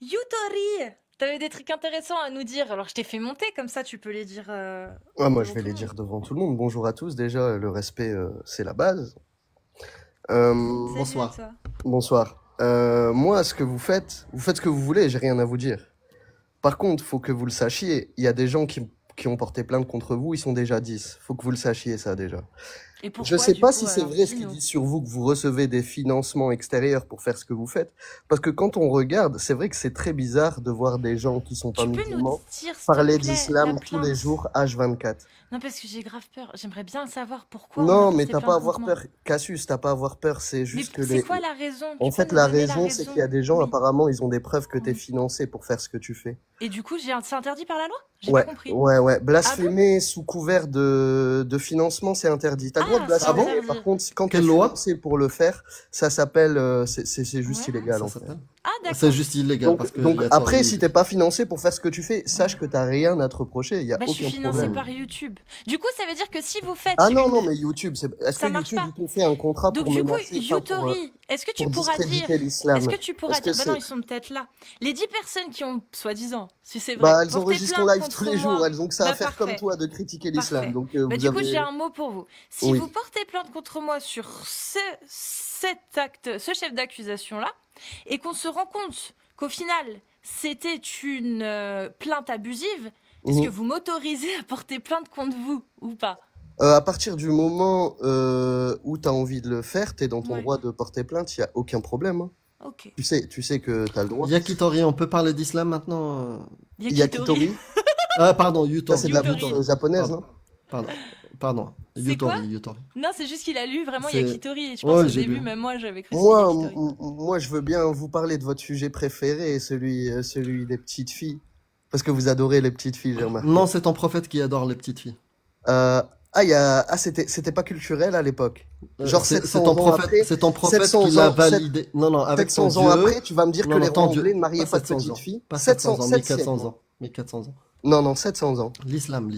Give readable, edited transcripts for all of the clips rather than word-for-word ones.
Youtori! T'avais des trucs intéressants à nous dire, alors je t'ai fait monter, comme ça tu peux les dire Ah, moi, je devant vais tout les le monde. dire devant tout le monde. Bonjour à tous. Déjà, le respect, c'est la base. Salut à Bonsoir. toi. Bonsoir. Moi, ce que vous faites ce que vous voulez, j'ai rien à vous dire. Par contre, faut que vous le sachiez, il y a des gens qui ont porté plainte contre vous, ils sont déjà 10. Faut que vous le sachiez, ça, déjà. Et Je pourquoi sais du pas coup, si c'est alors vrai ce qu'ils dis-nous. disent sur vous, que vous recevez des financements extérieurs pour faire ce que vous faites. Parce que quand on regarde, c'est vrai que c'est très bizarre de voir des gens qui sont pas Tu peux nous musulmans dire, s'il te parler plaît, la d'islam tous les plainte? jours, H24. Non, parce que j'ai grave peur. J'aimerais bien savoir pourquoi on a Non, mais porté t'as pas à plainte contre avoir moi. peur, Cassius, t'as pas à avoir peur, c'est Mais juste que c'est les... quoi la raison? En Tu peux fait, nous la donner la raison, c'est qu'il y raison? a des gens, Oui, apparemment, ils ont des preuves que t'es oui. financé pour faire ce que tu fais. Et du coup, c'est interdit par la loi? J'ai pas Ouais, compris. ouais. Ah bon? Blasphémer sous couvert de financement, c'est interdit. T'as le droit de Ah, c'est Ah bon? blasphémer, par interdit. contre, quand t'es Quelle loi? financé pour le faire, ça s'appelle, c'est juste Ouais. illégal, Ça en fait. s'appelle? Ah, C'est d'accord. juste illégal parce Donc qu'il y a après, si Tori. t'es pas financé pour faire ce que tu fais, sache que t'as rien à te reprocher, il y a Bah, je suis aucun financée problème. par YouTube. Du coup, ça veut dire que si vous faites Ah non, une... mais YouTube, est-ce que Ça marche YouTube, pas. ils t'ont fait un contrat Donc pour du coup, menacer, enfin, Youtori, est-ce que tu pour pourras dire... discréditer Est-ce l'islam? que tu pourras Est-ce que dire... Bah non, c'est... ils sont peut-être là. Les 10 personnes qui ont, soi-disant, si c'est vrai, Bah, elles porté enregistrent en plainte live tous contre les jours, moi, elles ont que ça à bah faire comme parfait, toi de critiquer l'islam. parfait. Donc Bah vous du coup, j'ai avez... un mot pour vous. Si Oui. vous portez plainte contre moi sur cet acte, ce chef d'accusation-là, et qu'on se rend compte qu'au final, c'était une plainte abusive, est-ce que Mhm. vous m'autorisez à porter plainte contre vous ou pas? À partir du moment où tu as envie de le faire, tu es dans ton Ouais, droit de porter plainte, il n'y a aucun problème, hein. ok. Tu sais que tu as le droit. Yakitori, on peut parler d'islam maintenant? Yakitori. Yakitori, Pardon, ça Yutori. c'est de la bouffe Yutori. japonaise, Pardon, non? pardon, pardon. C'est quoi? Yutori. Non, c'est juste qu'il a lu vraiment C'est... Yakitori. Et je pense Ouais, au j'ai début, lu. même moi, j'avais cru que c'était Yakitori. Moi, je veux bien vous parler de votre sujet préféré, celui des petites filles. Parce que vous adorez les petites filles, j'ai remarqué. Non, c'est ton prophète qui adore les petites filles. C'était pas culturel à l'époque. Genre C'est 700 ton ans prophète, après, c'est ton prophète 700 qui l'a ans, sept- validé. Non, non, avec ton 700 ans Dieu. après, tu vas me dire que Non, les non, ton rois anglais Dieu. ne mariaient Pas pas de 700 petites ans. filles. Pas 700, 700 ans, 7 siècles. 1400 ans. 1400 ans. Non, 700 ans. L'islam.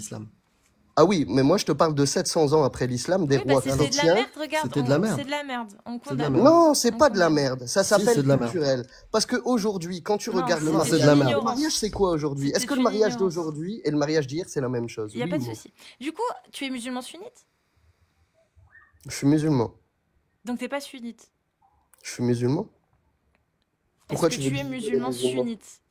Ah oui, mais moi je te parle de 700 ans après l'islam, des Oui, bah rois c'était de la chrétiens. merde, regarde. C'était de la merde. C'est de la merde. On C'est de la condamne. merde. Non, c'est On pas de la condamne. merde. Ça Si, s'appelle c'est de la merde. culturel. Parce que aujourd'hui, quand tu Non, regardes le Non, c'était c'est de de la mariage, merde. le l'ignorance. mariage c'est quoi aujourd'hui? Est-ce que C'était le une mariage ignorance. d'aujourd'hui et le mariage d'hier c'est la même chose? Il n'y a Oui pas ou de non? souci. Du coup, tu es musulman sunnite? Je suis musulman. Donc t'es pas sunnite. Je suis musulman. Est-ce Pourquoi que tu veux tu es diviser les musulman musulmans? sunnite?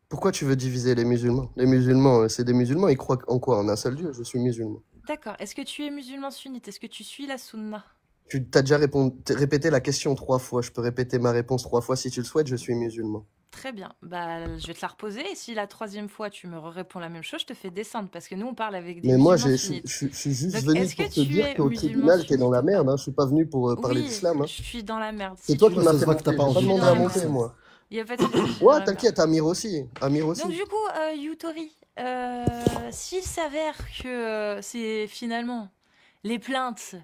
Pourquoi tu veux diviser les musulmans? Les musulmans, c'est des musulmans, ils croient en quoi? En un seul Dieu. Je suis musulman. D'accord. Est-ce que tu es musulman sunnite? Est-ce que tu suis la sunna? Tu t'as déjà répété la question 3 fois. Je peux répéter ma réponse 3 fois si tu le souhaites. Je suis musulman. Très bien. Bah, je vais te la reposer. Et si la troisième fois tu me réponds la même chose, je te fais descendre. Parce que nous, on parle avec des Mais moi, musulmans je sunnites. suis juste Donc, venu est-ce que pour te tu dire es qu'au musulman tribunal, t'es dans sunnite la ou pas? merde. Hein. Je suis pas venu pour parler Oui, d'islam. Hein. je suis dans la merde. C'est Si toi tu qui veux. Ça m'as se fait voit que t'as monter. pas J'ai pas envie Je suis de demandé dans à la parler monter, merde. d'islam. moi. Il n'y a pas de souci. Je suis dans Ouais, la merde. t'inquiète, Amir aussi. Amir Donc aussi. du coup, Yutori, s'il s'avère que c'est finalement les plaintes,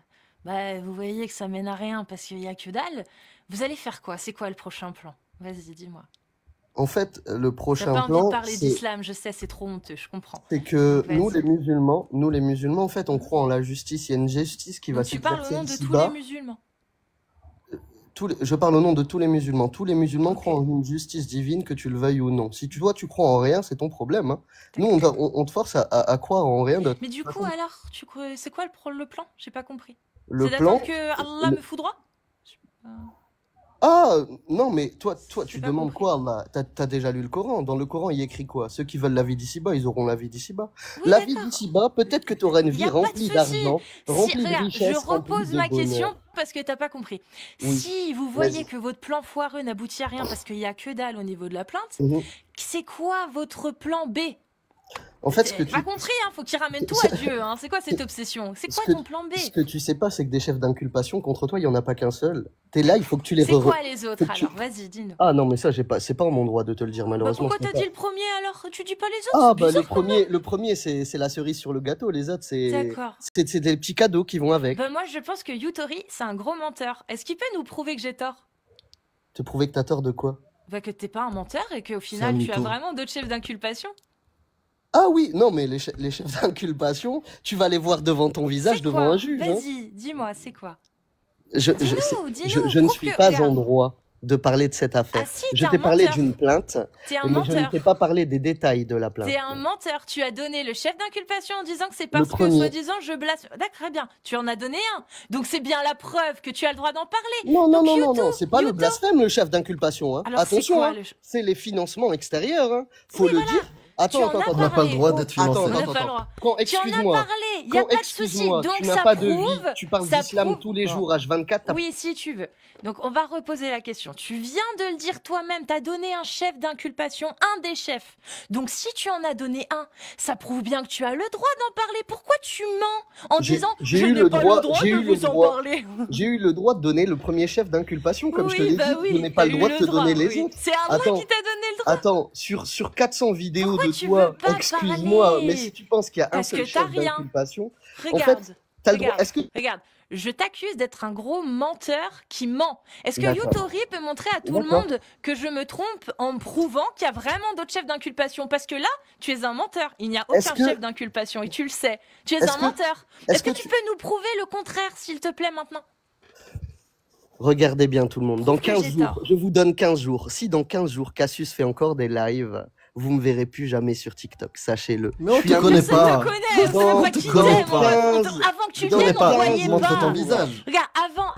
bah, vous voyez que ça mène à rien parce qu'il n'y a que dalle, vous allez faire quoi? C'est quoi le prochain plan? Vas-y, dis-moi. En fait, le T'as prochain pas envie de plan, parler d'islam, je sais, c'est trop honteux, je comprends. c'est que Donc vas-y. nous les musulmans, en fait, on croit en la justice. Il y a une justice qui va Donc tu parles au s'exercer nom de tous les ici-bas. musulmans. Je parle au nom de tous les musulmans. Tous les musulmans Ok, croient en une justice divine, que tu le veuilles ou non. Si toi, tu crois en rien, c'est ton problème. Hein. Nous, d'accord. on te force à croire en rien de Mais toute du coup, façon. alors, c'est quoi le plan? J'ai pas compris. Le C'est d'attendre plan, que Allah le- me foudroie? Je- euh, Ah, non, mais toi, J'ai tu pas demandes compris. quoi, Allah? T'as déjà lu le Coran. Dans le Coran, il écrit quoi? Ceux qui veulent la vie d'ici-bas, ils auront la vie d'ici-bas. Oui, La vie d'accord. d'ici-bas, peut-être que tu auras une Il n'y vie a pas de remplie souci. d'argent, Si, remplie de regarde, je richesse, remplie repose de ma question bonheur. parce que t'as pas compris. Oui, Si vous voyez vas-y. que votre plan foireux n'aboutit à rien parce qu'il y a que dalle au niveau de la plainte, Mhm. c'est quoi votre plan B? En fait, ce que J'ai pas tu, compris, hein, faut qu'il ramène tout à Dieu. Hein. C'est quoi cette obsession? C'est ce quoi que, ton plan B? ce que tu sais pas, c'est que des chefs d'inculpation contre toi, il y en a pas qu'un seul. T'es là, il faut que tu les C'est quoi les autres faut que tu- alors? Vas-y, dis-nous. Ah non, mais ça, c'est pas en mon droit de te le dire, Bah malheureusement. pourquoi Je peux t'as pas. dit le premier alors? Tu dis pas les autres? Ah, C'est bah, bizarre quand même. le premier, c'est la cerise sur le gâteau. Les autres, D'accord. c'est des petits cadeaux qui vont avec. Bah moi je pense que Yutori, c'est un gros menteur. Est-ce qu'il peut nous prouver que j'ai tort? Te prouver que t'as tort de quoi? Bah que t'es pas un menteur et qu'au C'est un final tu as mytho. vraiment d'autres chefs d'inculpation? Ah oui, non, mais les chefs d'inculpation, tu vas les voir devant ton visage, C'est devant quoi? un juge. Hein. Vas-y, dis-moi, c'est quoi? Je Dis-nous, ne prouve suis que... pas en Regarde, droit. de parler de cette Ah affaire. si, Je t'es un t'ai parlé menteur. d'une plainte, T'es un mais je ne menteur. t'ai pas parlé des détails de la plainte. T'es un menteur. Tu as donné le chef d'inculpation en disant que c'est Le parce que, premier. soi-disant, je blasphème. D'accord, très bien. Tu en as donné un. Donc c'est bien la preuve que tu as le droit d'en parler. Non, non, Donc non, non, Yuto, non, c'est pas le Yuto. blasphème, le chef d'inculpation. Hein. Alors c'est Attention, quoi hein, le... c'est les financements extérieurs. Hein. Faut Oui, le voilà. dire. Tu Attends, en attends, as attends. On n'a pas le parlé. droit d'être Attends, financé. On attends, n'a pas le attends. droit. Quand, Tu en as excuse-moi, parlé. Il n'y a quand, pas de souci. excuse-moi, Donc tu n'as ça pas de vie, prouve... tu parles Ça d'islam prouve... tous les Non. jours, H24, t'as- Oui, si tu veux. Donc, on va reposer la question. Tu viens de le dire toi-même, tu as donné un chef d'inculpation, un des chefs. Donc, si tu en as donné un, ça prouve bien que tu as le droit d'en parler. Pourquoi tu mens en J'ai disant j'ai je eu n'ai le pas droit, le droit j'ai de eu le vous en droit, parler? j'ai eu le droit de donner le premier chef d'inculpation, comme je te Oui, l'ai bah dit. Je n'ai oui, pas t'as le eu droit de le te droit. donner les Oui. autres. C'est Allah Attends, qui t'a donné le droit. attends, sur 400 vidéos Pourquoi de tu toi, veux pas excuse-moi, mais parler? si tu penses qu'il y a un Parce seul que t'as chef rien. d'inculpation, en Regarde, fait, t'as le droit. regarde, Est-ce que regarde. Je t'accuse d'être un gros menteur qui ment. Est-ce que D'accord. Yutori peut montrer à tout le D'accord. monde que je me trompe en prouvant qu'il y a vraiment d'autres chefs d'inculpation? Parce que là, tu es un menteur. Il n'y a Est-ce aucun que- chef d'inculpation et tu le sais. Tu es Est-ce un que- menteur. est-ce Est-ce que que tu tu- peux nous prouver le contraire, s'il te plaît, maintenant? Regardez bien tout le monde. Dans Prouve que 15 j'ai jours, tort. je vous donne 15 jours. Si dans 15 jours, Cassius fait encore des lives, vous me verrez plus jamais sur TikTok. Sachez-le. Mais on Je suis te un- connaît Personne pas. te connaît, on Dans sait pas qui t'es. 15, Avant que tu dans viennes, on pas, te voyait montre pas. ton visage. Regarde,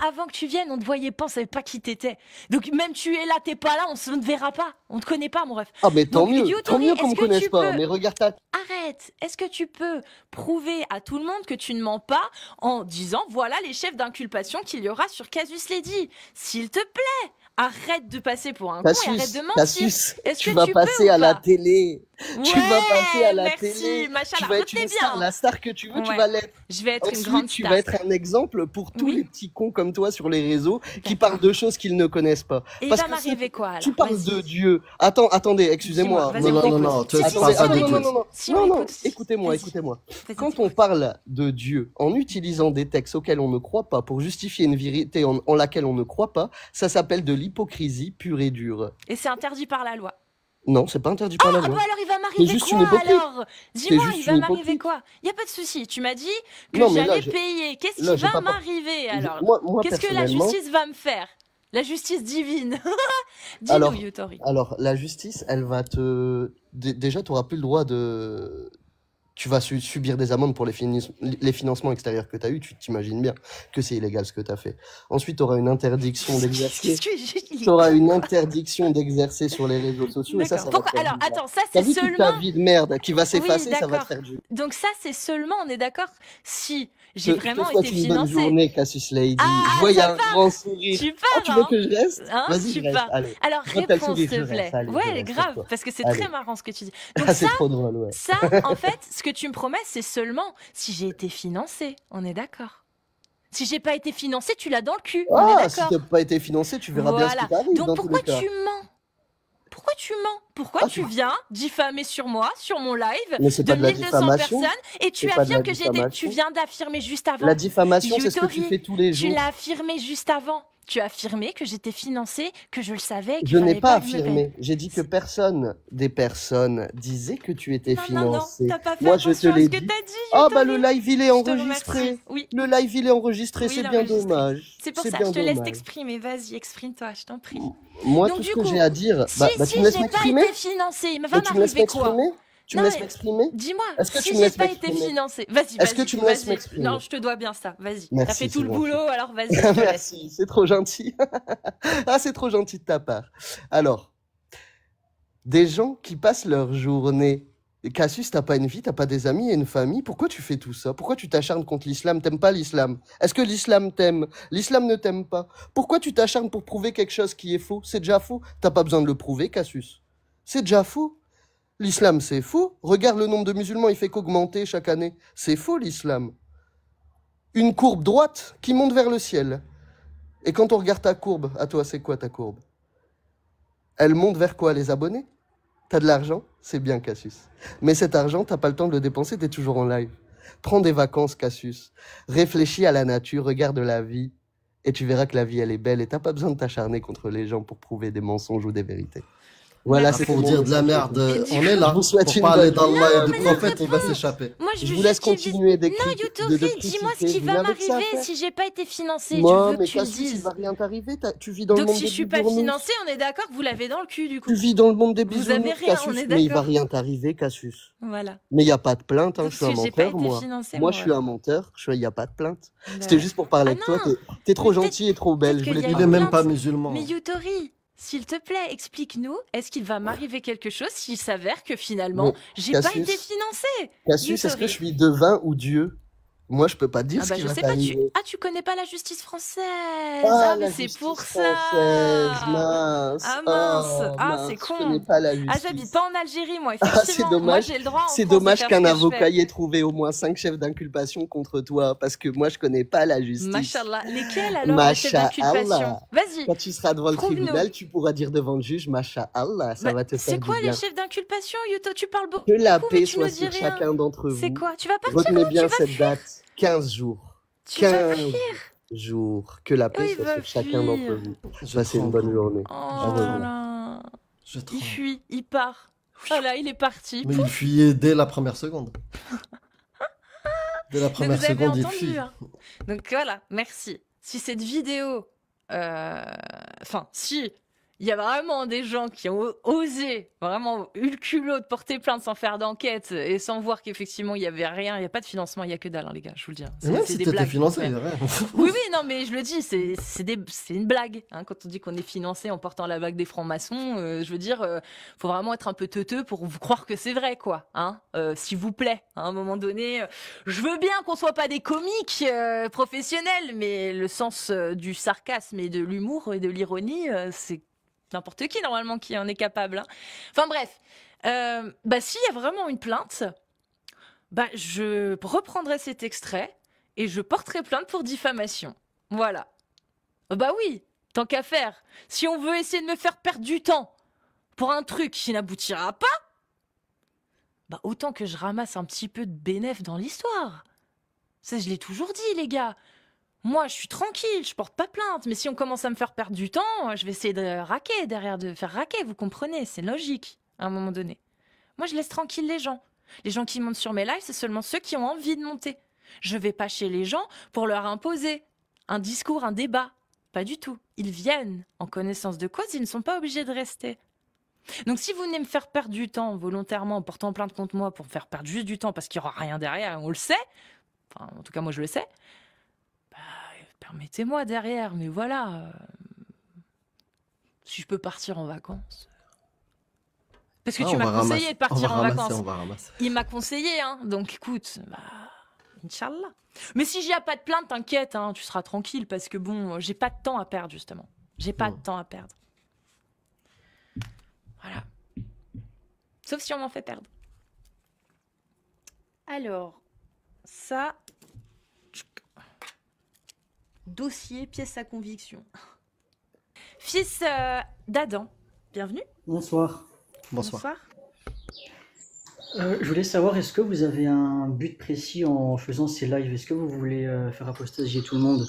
avant que tu viennes, on te voyait pas, on savait pas qui t'étais. Donc même tu es là, t'es pas là, on ne te verra pas. On te connaît pas, mon ref. Ah, mais tant Donc, mieux. Yutori, Tant mieux qu'on est-ce me que connaisse tu pas. peux- Mais regarde ta Arrête. Est-ce que tu peux prouver à tout le monde que tu ne mens pas en disant voilà les chefs d'inculpation qu'il y aura sur Casus Lady? S'il te plaît, arrête de passer pour un con et arrête Cassius, de mentir. Cassius, Est-ce tu que vas tu peux passer ou à la pas? télé. Tu vas passer à la merci, télé. machin, Tu là, vas être retenez une star, bien. la star que tu veux, tu Ouais. vas l'être. Je vais être une Ensuite, grande tu star. vas être un exemple pour tous Oui. les petits cons comme toi sur les réseaux qui D'accord. parlent de choses qu'ils ne connaissent pas. Et il Parce va que m'arriver quoi alors? tu parles Vas-y. de Dieu. Attendez, excusez-moi. Dis-moi, vas-y, Non, on non, t'écoute. non, tu Si, ne si, parles si, pas on de non, Dieu. non, non, Si, on non, non, écoute. écoutez-moi, Vas-y. écoutez-moi. Vas-y, Quand t'écoutes. on parle de Dieu en utilisant des textes auxquels on ne croit pas pour justifier une vérité en laquelle on ne croit pas, ça s'appelle de l'hypocrisie pure et dure. Et c'est interdit par la loi. Non, c'est pas interdit par la Ah loi. bah alors il va m'arriver juste quoi une hypocrite. alors? Dis-moi, juste il va une m'arriver hypocrite. quoi? Il y a pas de souci. Tu m'as dit que Non, mais là, j'allais j'ai- payer. Qu'est-ce là, qui j'ai va pas- m'arriver alors? Moi Qu'est-ce que la personnellement, justice va me faire? La justice divine. Dis-nous, Alors- Yutori. alors la justice, elle va te... Déjà, tu n'auras plus le droit de... Tu vas subir des amendes pour les financements extérieurs que tu as eu. Tu t'imagines bien que c'est illégal ce que tu as fait. Ensuite, tu auras une interdiction d'exercer. Qu'est-ce que Tu auras une interdiction d'exercer sur les réseaux sociaux et ça D'accord. va Pourquoi? te faire Alors, du bien. attends, ça T'as c'est vu toute ta seulement. vie de merde qui va s'effacer, ça va te d'accord. faire du bien. Donc ça c'est seulement, on est d'accord, si Je j'ai te vraiment souhaite été une bonne financée. journée, Cassius Lady. Ah, Je vois, il y a ça un part. grand sourire. Tu Ah, pars, tu veux hein? que je reste? Hein, Vas-y, tu je reste. pars. Allez. Alors Moi, t'as le réponds sourire, s'il je te plaît. reste. Allez, je Ouais, reste pour grave, toi. parce que c'est Allez. très marrant ce que tu dis. Donc Ah, c'est ça, trop drôle, ouais. ça, en fait, ce que tu me promets, c'est seulement si j'ai été financée. On est d'accord. Si j'ai pas été financée, tu l'as dans le cul. On est Ah, si d'accord. t'as pas été financé, tu verras bien ce Voilà. qui t'arrive Donc dans tous pourquoi les cas. tu mens? Pourquoi tu mens? Pourquoi Ah, tu tu- viens diffamer sur moi, sur mon live, Mais c'est de pas de la 1200 diffamation. personnes, et tu C'est pas de la affirmes que j'ai été... Tu diffamation. viens d'affirmer juste avant. La diffamation, c'est ce que tu Yutori, fais tous les Tu jours. l'as affirmé juste avant. Tu as affirmé que j'étais financée, que je le savais, qu'il Je n'ai fallait pas que je me paye. affirmé. J'ai dit que des personnes disaient que tu étais Non, non, non, financé. t'as pas fait Moi, je te attention à l'ai ce que dit. t'as dit. Ah, bah Yutori. le live, il est Je te enregistré. remercie. Oui, Le live, il est enregistré, Oui, c'est il est bien enregistré. dommage. c'est pour C'est ça, bien je te laisse dommage. t'exprimer. Vas-y, exprime-toi, je t'en prie. Moi, Donc, tout du ce que coup, j'ai à dire, Si, bah, si, tu me laisses j'ai pas m'exprimer? été financée, mais va Mais tu me laisses m'arriver quoi? m'exprimer? Tu me Non, laisses mais- m'exprimer? Dis-moi, Est-ce que si tu me j'ai laisses pas été m'exprimer? financée, vas-y, Est-ce que vas-y, tu me laisses vas-y. m'exprimer? Non, je te dois bien ça, vas-y. T'as Merci, fait tout c'est le gentil. boulot, alors vas-y, je te laisse. Merci, c'est trop gentil. Ah, c'est trop gentil de ta part. Alors, des gens qui passent leur journée. Cassius, t'as pas une vie, t'as pas des amis et une famille. Pourquoi tu fais tout ça? Pourquoi tu t'acharnes contre l'islam? T'aimes pas l'islam? Est-ce que l'islam t'aime? L'islam ne t'aime pas. Pourquoi tu t'acharnes pour prouver quelque chose qui est faux? C'est déjà faux. T'as pas besoin de le prouver, Cassius. C'est déjà faux. L'islam, c'est faux. Regarde le nombre de musulmans, il fait qu'augmenter chaque année. C'est faux, l'islam. Une courbe droite qui monte vers le ciel. Et quand on regarde ta courbe, à toi, c'est quoi ta courbe? Elle monte vers quoi? Les abonnés? T'as de l'argent? C'est bien, Cassius. Mais cet argent, t'as pas le temps de le dépenser, t'es toujours en live. Prends des vacances, Cassius. Réfléchis à la nature, regarde la vie. Et tu verras que la vie, elle est belle. Et t'as pas besoin de t'acharner contre les gens pour prouver des mensonges ou des vérités. Voilà, Merci. c'était Pour mon dire de la message. merde, Et on du est coup, là. Je vous souhaite Pour une parler bonne d'Allah et mais du non, prophète, il va s'échapper. moi je Je veux vous laisse juste qu'il dise. continuer Non, de Youtori, dis-moi ce critiquer. qui Vous va n'avez que ça à m'arriver faire. si j'ai pas été financée. Je Moi, veux que mais tu le Cassius, il dises. va rien t'arriver. Tu vis dans le Donc monde si des je suis pas bisounours. financée, on est d'accord que vous l'avez dans le cul du Tu coup. vis dans le monde des Vous avez bisounours, rien, on Cassius. est Mais il va d'accord. rien t'arriver, Cassius. Voilà. Mais il n'y a pas de plainte, hein. Donc Je suis un si j'ai pas menteur, été moi. financée, Moi, moi je suis voilà. un menteur. Il n'y a pas de plainte. C'était juste pour Ah parler avec toi. non, T'es trop mais peut-être gentil et trop peut-être belle. Je qu'il voulais y te a Il le est une dire. même pas plainte. musulman. Mais Youtori, s'il te plaît, explique-nous, est-ce qu'il va m'arriver quelque chose s'il s'avère que finalement Mais j'ai pas été Cassius, financée? Cassius, est-ce que je Youtori. suis devin ou Dieu? Moi, je peux pas te dire Ah ce bah qui je va sais pas, t'arriver. tu connais pas la justice française. Ah, Ah mais la c'est justice pour française, ça. mince. Ah mince, Oh, ah c'est mince, je connais con. pas la Ah j'habite justice. pas en Algérie moi, Ah, c'est effectivement. Moi dommage. j'ai le droit en C'est France de dommage faire ce qu'un que je avocat fais. y ait trouvé au moins 5 chefs d'inculpation contre toi, parce que moi, je connais pas la justice. Mashallah. Lesquels alors les chefs d'inculpation? Masha'Allah. Vas-y, Quand tu seras devant le prouve-nous. tribunal, tu pourras dire devant le juge, Masha'Allah, ça Bah, va te c'est faire du quoi les bien. chefs d'inculpation, Yuto? Tu parles Que la beaucoup mais paix tu nous soit dis sur rien. chacun d'entre C'est vous. quoi? Tu vas partir Retenez où? bien Tu vas cette fuir? date, 15 jours. Tu vas 15 fuir? jours. Que la Oh, paix il soit va sur chacun d'entre fuir. vous. Je Passez une tremble. bonne journée. Oh Au Je là revoir. là. Je Il tremble. fuit, il part. Voilà, il est parti. Mais il fuyait dès la première seconde. Dès la Donc première vous avez seconde, il entendu. fuit. Hein. Donc voilà, merci. Si cette vidéo, enfin, si il y a vraiment des gens qui ont osé, vraiment eu le culot de porter plainte sans faire d'enquête et sans voir qu'effectivement il y avait rien, il n'y a pas de financement, il y a que dalle, hein, les gars, je vous le dis. Hein. Et même C'est si des t'étais blagues. financé, Ouais. il y a rien. Oui, oui, non, mais je le dis, c'est une blague. Hein, quand on dit qu'on est financé en portant la vague des francs-maçons, je veux dire, faut vraiment être un peu teuteux pour vous croire que c'est vrai, quoi. Hein, s'il vous plaît, à un moment donné, je veux bien qu'on soit pas des comiques professionnels, mais le sens du sarcasme et de l'humour et de l'ironie, c'est n'importe qui normalement qui en est capable. Hein. Enfin bref, bah s'il y a vraiment une plainte, bah je reprendrai cet extrait. Et je porterai plainte pour diffamation. Voilà. Bah oui, tant qu'à faire. Si on veut essayer de me faire perdre du temps pour un truc qui n'aboutira pas, bah autant que je ramasse un petit peu de bénéf dans l'histoire. Ça, je l'ai toujours dit, les gars. Moi, je suis tranquille, je porte pas plainte. Mais si on commence à me faire perdre du temps, je vais essayer de raquer derrière, de faire raquer, vous comprenez, c'est logique, à un moment donné. Moi, je laisse tranquille les gens. Les gens qui montent sur mes lives, c'est seulement ceux qui ont envie de monter. Je vais pas chez les gens pour leur imposer un discours, un débat. Pas du tout. Ils viennent en connaissance de cause, ils ne sont pas obligés de rester. Donc si vous venez me faire perdre du temps volontairement en portant plainte contre moi pour me faire perdre juste du temps parce qu'il n'y aura rien derrière, on le sait, enfin en tout cas moi je le sais, bah, permettez-moi derrière, mais voilà, si je peux partir en vacances. Parce que Ah, tu on m'as va conseillé ramasser. de partir On en va vacances. ramasser, on va ramasser. Il m'a conseillé, hein. Donc écoute, bah, Inch'Allah. Mais si j'y a pas de plainte, t'inquiète, hein, tu seras tranquille parce que bon, j'ai pas de temps à perdre justement. J'ai pas de temps à perdre. Voilà. Sauf si on m'en fait perdre. Alors, ça. Dossier, pièce à conviction. Fils d'Adam, bienvenue. Bonsoir. Bonsoir. Je voulais savoir, est-ce que vous avez un but précis en faisant ces lives? Est-ce que vous voulez faire apostasier tout le monde?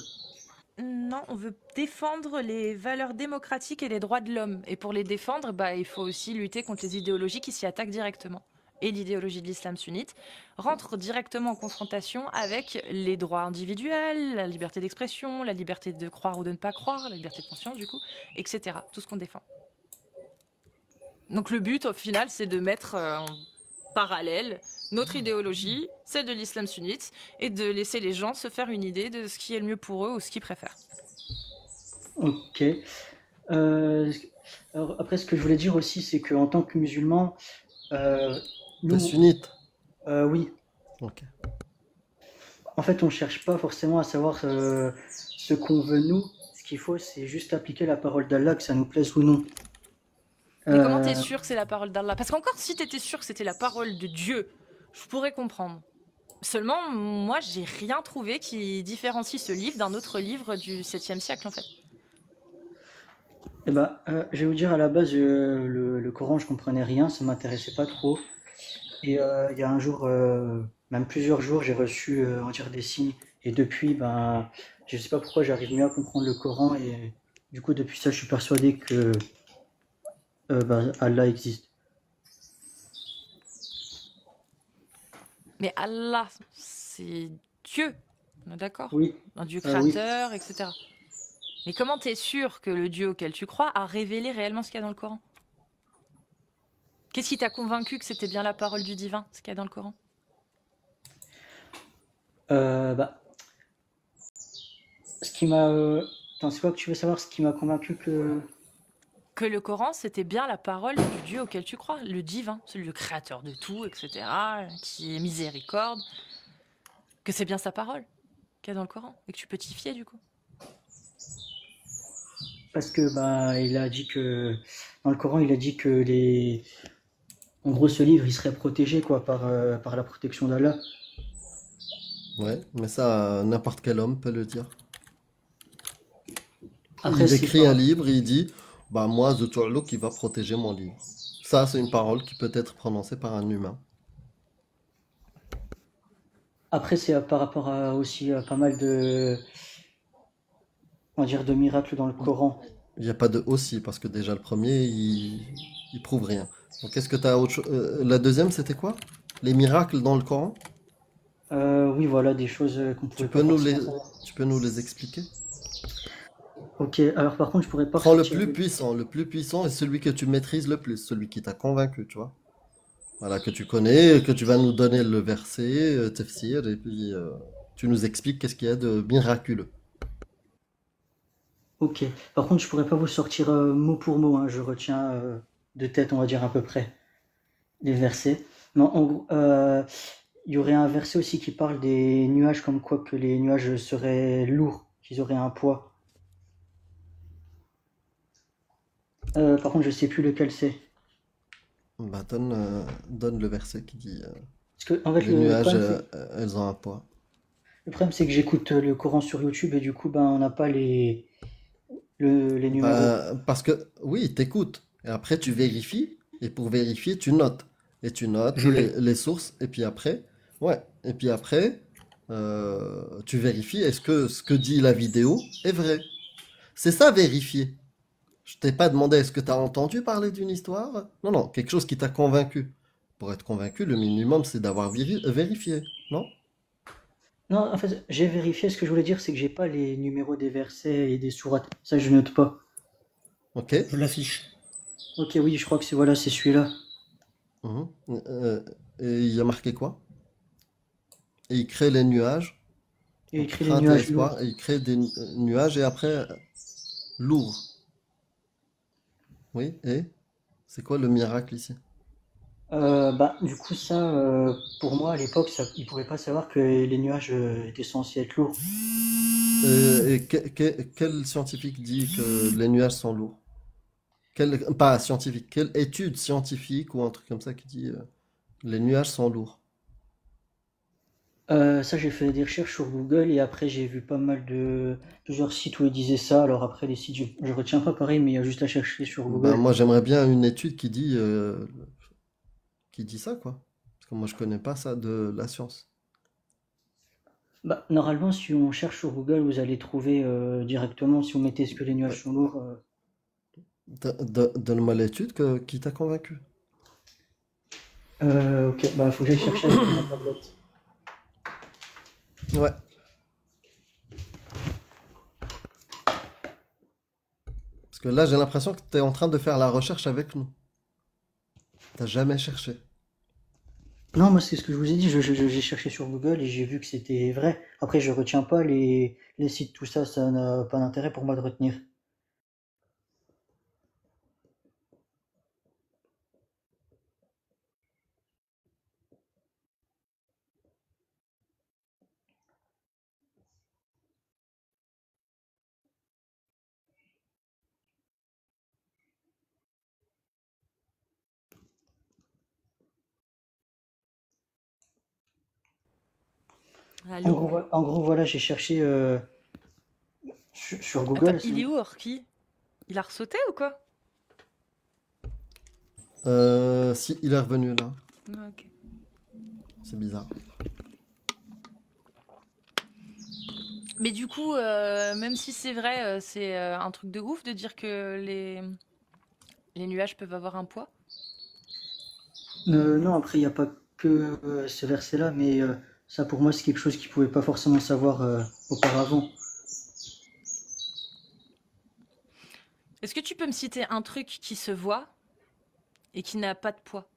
Non, on veut défendre les valeurs démocratiques et les droits de l'homme. Et pour les défendre, bah, il faut aussi lutter contre les idéologies qui s'y attaquent directement. Et l'idéologie de l'islam sunnite rentre directement en confrontation avec les droits individuels, la liberté d'expression, la liberté de croire ou de ne pas croire, la liberté de conscience du coup, etc. Tout ce qu'on défend. Donc le but au final, c'est de mettre en parallèle notre idéologie, celle de l'islam sunnite, et de laisser les gens se faire une idée de ce qui est le mieux pour eux ou ce qu'ils préfèrent. Ok. Alors après, ce que je voulais dire aussi, c'est qu'en tant que musulman, T'es sunnite. oui. Ok. En fait, on cherche pas forcément à savoir ce qu'on veut nous. Ce qu'il faut, c'est juste appliquer la parole d'Allah, que ça nous plaise ou non. Mais comment t'es sûr que c'est la parole d'Allah? Parce qu'encore, si t'étais sûr que c'était la parole de Dieu, je pourrais comprendre. Seulement, moi, j'ai rien trouvé qui différencie ce livre d'un autre livre du 7e siècle, en fait. Eh ben, je vais vous dire, à la base, le Coran, je comprenais rien, ça m'intéressait pas trop. Et il y a un jour, même plusieurs jours, j'ai reçu, on va dire, des signes. Et depuis, ben, je sais pas pourquoi, j'arrive mieux à comprendre le Coran. Et du coup, depuis ça, je suis persuadé que Bah, Allah existe. Mais Allah, c'est Dieu, on est d'accord? Oui, Un Dieu oui. créateur, etc. Mais comment t'es sûr que le Dieu auquel tu crois a révélé réellement ce qu'il y a dans le Coran? Qu'est-ce qui t'a convaincu que c'était bien la parole du divin, ce qu'il y a dans le Coran? Bah, ce qui m'a. Attends, c'est quoi que tu veux savoir? Ce qui m'a convaincu que. Que le Coran, c'était bien la parole du Dieu auquel tu crois, le divin, celui le créateur de tout, etc., qui est miséricorde, que c'est bien sa parole qu'il y a dans le Coran, et que tu peux t'y fier du coup. Parce que, bah, il a dit que. Dans le Coran, il a dit que les. En gros, ce livre, il serait protégé, quoi, par la protection d'Allah. Ouais, mais ça, n'importe quel homme peut le dire. Après, Il c'est écrit un pas. livre, il dit, bah moi, The Tu'lu qui va protéger mon livre. Ça, c'est une parole qui peut être prononcée par un humain. Après, c'est par rapport à aussi à pas mal de. On va dire de miracles dans le Coran. Il n'y a pas de aussi, parce que déjà le premier, il prouve rien. Donc, est-ce que tu as autre chose? La deuxième, c'était quoi? Les miracles dans le Coran? Oui, voilà, des choses qu'on Tu pouvait pas peux nous les, forcément savoir. tu peux nous les expliquer? Ok, alors par contre, je pourrais pas Prends ressortir. le plus puissant est celui que tu maîtrises le plus, celui qui t'a convaincu, tu vois. Voilà, que tu connais, que tu vas nous donner le verset, tafsir, et puis tu nous expliques qu'est-ce qu'il y a de miraculeux. Ok, par contre, je pourrais pas vous sortir mot pour mot, hein. Je retiens de tête, on va dire à peu près, les versets. Non, en gros, il y aurait un verset aussi qui parle des nuages, comme quoi que les nuages seraient lourds, qu'ils auraient un poids. Par contre, je sais plus lequel c'est. Bah, donne le verset qui dit Parce que, en fait, les nuages, elles ont un poids. le problème, c'est que j'écoute le Coran sur YouTube et du coup, ben, on n'a pas les numéros. Bah, parce que oui, t'écoutes. Et après, tu vérifies. Et pour vérifier, tu notes. Et tu notes Je l'ai. les sources. Et puis après, ouais. Et puis après, tu vérifies est-ce que ce que dit la vidéo est vrai. C'est ça, vérifier. Je t'ai pas demandé est-ce que tu as entendu parler d'une histoire? Non, non, quelque chose qui t'a convaincu. Pour être convaincu, le minimum, c'est d'avoir vérifié, non? Non, en fait, j'ai vérifié. Ce que je voulais dire, c'est que j'ai pas les numéros des versets et des sourates. Ça, je note pas. Ok. Je l'affiche. Ok, oui, je crois que c'est voilà, c'est celui-là. Mhm. Et il y a marqué quoi? Et il crée les nuages. Il y a Donc écrit les crainte et nuages lourds. espoir. Et il crée des nuages et après lourd. Oui, et c'est quoi le miracle ici? Bah, du coup, ça, pour moi, à l'époque, ça, ils pouvaient pas savoir que les nuages étaient censés être lourds. Et quel scientifique dit que les nuages sont lourds? Pas scientifique, quelle étude scientifique ou un truc comme ça qui dit les nuages sont lourds? Ça, j'ai fait des recherches sur Google et après, j'ai vu pas mal de plusieurs sites où ils disaient ça. Alors après, les sites, je retiens pas pareil, mais il y a juste à chercher sur Ben, Google. moi, j'aimerais bien une étude qui dit ça, quoi. Parce que moi, je connais pas ça de la science. Bah, normalement, si on cherche sur Google, vous allez trouver directement. Si vous mettez est-ce que les Ouais. nuages sont lourds. Donne-moi l'étude qui t'a convaincu. Ok, bah, faut que j'aille chercher avec ma tablette. Ouais. Parce que là, j'ai l'impression que tu es en train de faire la recherche avec nous. T'as jamais cherché. Non, moi, c'est ce que je vous ai dit. J'ai cherché sur Google et j'ai vu que c'était vrai. Après, je retiens pas les sites, tout ça. Ça n'a pas d'intérêt pour moi de retenir. Allô? En gros, voilà, j'ai cherché sur Attends, Google. il est où, Orki? Il a ressauté ou quoi? Si, il est revenu là. Ah, ok. C'est bizarre. Mais du coup, même si c'est vrai, c'est un truc de ouf de dire que Les nuages peuvent avoir un poids? Non, après, il n'y a pas que ce verset-là, mais ça, pour moi, c'est quelque chose qu'ils ne pouvaient pas forcément savoir auparavant. Est-ce que tu peux me citer un truc qui se voit et qui n'a pas de poids?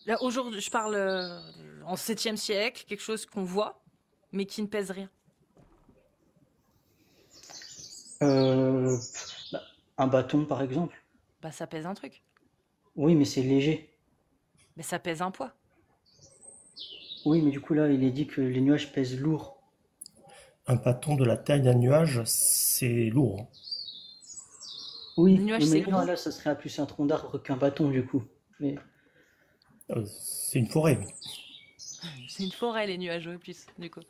Là, aujourd'hui, je parle en 7e siècle, quelque chose qu'on voit, mais qui ne pèse rien. Euh, bah, un bâton, par exemple. Bah, ça pèse un truc. Oui, mais c'est léger. Mais ça pèse un poids. Oui, mais du coup, là, il est dit que les nuages pèsent lourd. Un bâton de la taille d'un nuage, c'est lourd. Le Oui, nuage, oui, c'est mais non, lourd. là, ça serait plus un tronc d'arbre qu'un bâton, du coup. Mais C'est une forêt, oui. C'est une forêt, les nuages, ouais, plus, du coup.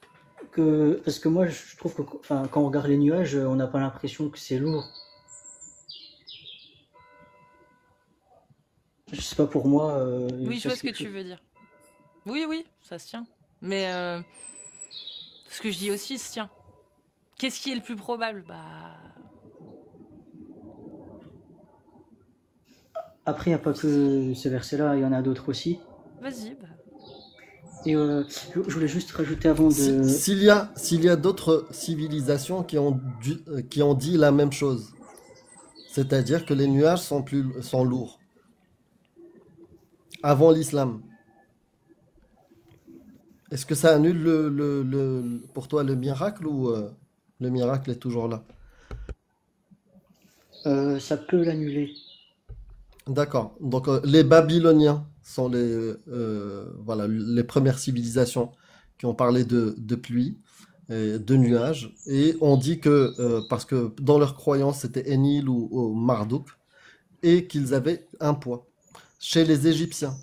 parce que moi, je trouve que enfin, quand on regarde les nuages, on n'a pas l'impression que c'est lourd. Je sais pas, pour moi, Oui, je ça vois c'est ce que quelque tu chose. veux dire. Oui, oui, ça se tient. Mais ce que je dis aussi se tient. Qu'est-ce qui est le plus probable? Bah, Après, il n'y a pas que ce verset-là, il y en a d'autres aussi. vas-y. Bah. Et je voulais juste rajouter avant de. S'il y a d'autres civilisations qui ont dit la même chose, c'est-à-dire que les nuages sont lourds, avant l'islam, est-ce que ça annule pour toi le miracle ou le miracle est toujours là? Ça peut l'annuler. D'accord. Donc les Babyloniens sont voilà, les premières civilisations qui ont parlé de pluie, et de nuages, et on dit que parce que dans leur croyance c'était Enlil ou Marduk, et qu'ils avaient un poids. Chez les Égyptiens,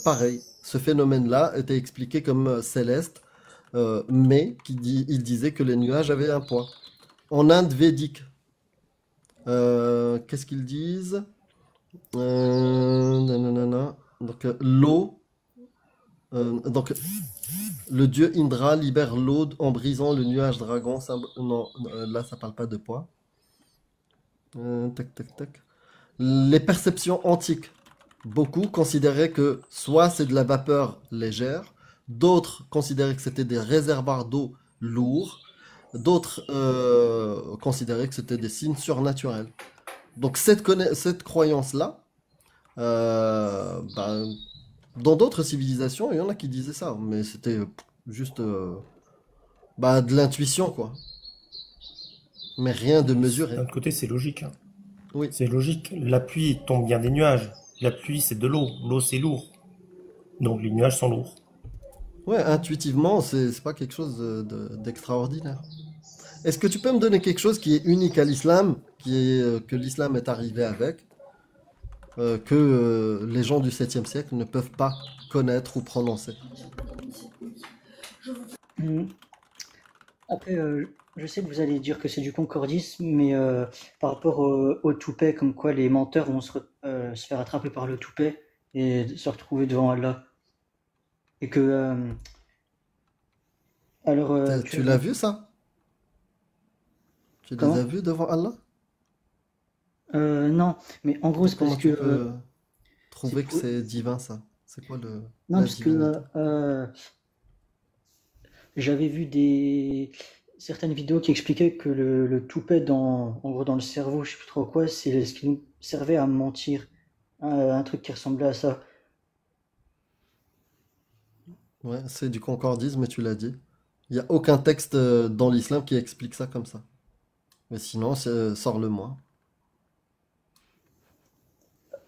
pareil, ce phénomène-là était expliqué comme céleste, mais ils disaient que les nuages avaient un poids. En Inde védique, qu'est-ce qu'ils disent? Nanana. Donc l'eau, donc le dieu Indra libère l'eau en brisant le nuage dragon. Non, là ça parle pas de poids. Tac, tac, tac. Les perceptions antiques. Beaucoup considéraient que soit c'est de la vapeur légère, d'autres considéraient que c'était des réservoirs d'eau lourds, d'autres considéraient que c'était des signes surnaturels. Donc cette croyance-là, bah, dans d'autres civilisations, il y en a qui disaient ça, mais c'était juste bah, de l'intuition, quoi. Mais rien de mesuré. D'un autre côté, c'est logique, hein. Oui. C'est logique. La pluie tombe bien des nuages. La pluie, c'est de l'eau. L'eau, c'est lourd. Donc les nuages sont lourds. Ouais, intuitivement, c'est pas quelque chose d'extraordinaire. Est-ce que tu peux me donner quelque chose qui est unique à l'islam, que l'islam est arrivé avec, que les gens du 7e siècle ne peuvent pas connaître ou prononcer? Mhm. Après, je sais que vous allez dire que c'est du concordisme, mais par rapport au toupet, comme quoi les menteurs vont se faire attraper par le toupet et se retrouver devant Allah. Et que, alors, Tu l'as vu ça? Tu les as comment? vus devant Allah? Non, mais en gros, Mais c'est parce comment que tu peux c'est trouver que pour... c'est divin ça? C'est quoi Non, la parce que divinité? j'avais vu certaines vidéos qui expliquaient que le toupet en gros, dans le cerveau, je sais plus trop quoi, c'est ce qui nous servait à mentir. Un truc qui ressemblait à ça. Ouais, c'est du concordisme, tu l'as dit. Il n'y a aucun texte dans l'islam qui explique ça comme ça. Mais sinon, sors-le-moi.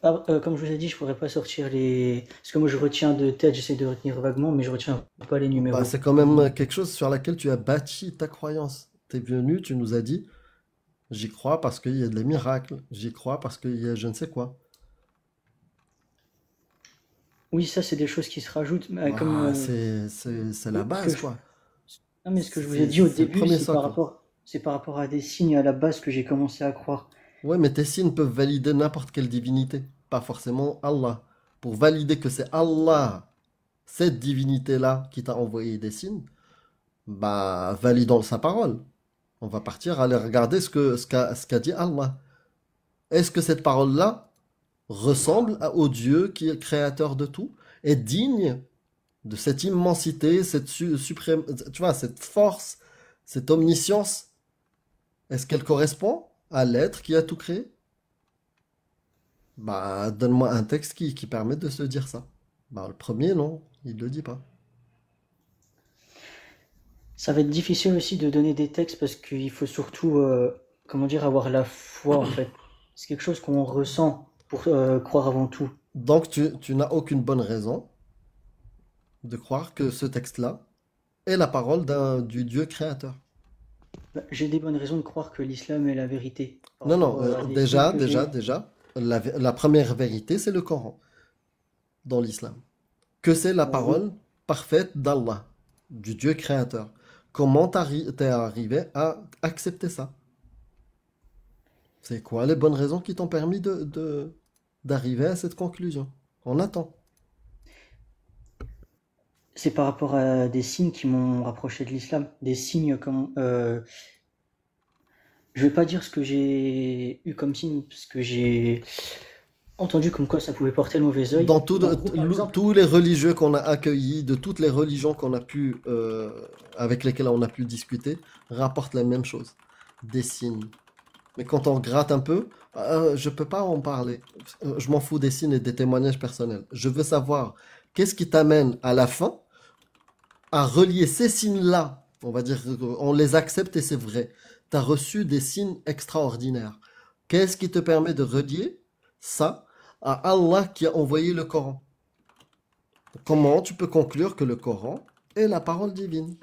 Ah, comme je vous ai dit, je pourrais pas sortir les. Parce que moi, je retiens de tête, j'essaie de retenir vaguement, mais je retiens pas les Bah, numéros. c'est quand même quelque chose sur laquelle tu as bâti ta croyance. T'es venu, tu nous as dit, j'y crois parce qu'il y a des miracles, j'y crois parce qu'il y a je ne sais quoi. Oui, ça, c'est des choses qui se rajoutent, mais comme Ah, c'est la ce que base, je... quoi. Non, mais ce que je vous ai dit au C'est le début, premier socle. c'est par rapport à des signes à la base que j'ai commencé à croire. Ouais, mais tes signes peuvent valider n'importe quelle divinité, pas forcément Allah. Pour valider que c'est Allah, cette divinité-là, qui t'a envoyé des signes, bah, validons sa parole. On va partir aller regarder ce qu'a dit Allah. Est-ce que cette parole-là, ressemble au Dieu qui est le créateur de tout, est digne de cette immensité, cette suprême, tu vois, cette force, cette omniscience. Est-ce qu'elle correspond à l'être qui a tout créé? Bah, donne-moi un texte qui permet de se dire ça. Bah, le premier, non, il ne le dit pas. Ça va être difficile aussi de donner des textes parce qu'il faut surtout, comment dire, avoir la foi en fait. C'est quelque chose qu'on ressent pour croire avant tout. Donc, tu n'as aucune bonne raison de croire que ce texte-là est la parole du Dieu créateur. Bah, j'ai des bonnes raisons de croire que l'islam est la vérité par Non, non, rapport à des signes déjà, que j'ai déjà, eus. déjà, la première vérité, c'est le Coran dans l'islam. Que c'est la Oui. parole parfaite d'Allah, du Dieu créateur. Comment t'es arrivé à accepter ça? C'est quoi les bonnes raisons qui t'ont permis d'arriver à cette conclusion? On attend. C'est par rapport à des signes qui m'ont rapproché de l'islam. Des signes comme... je vais pas dire ce que j'ai eu comme signe, parce que j'ai entendu comme quoi ça pouvait porter le mauvais œil. Dans Mais en gros, par exemple, tous les religieux qu'on a accueillis, de toutes les religions qu'on a pu, avec lesquelles on a pu discuter, rapportent la même chose. Des signes. Mais quand on gratte un peu, je peux pas en parler. Je m'en fous des signes et des témoignages personnels. Je veux savoir qu'est-ce qui t'amène à la fin à relier ces signes-là. On va dire, on les accepte et c'est vrai. Tu as reçu des signes extraordinaires. Qu'est-ce qui te permet de relier ça à Allah qui a envoyé le Coran? Comment tu peux conclure que le Coran est la parole divine?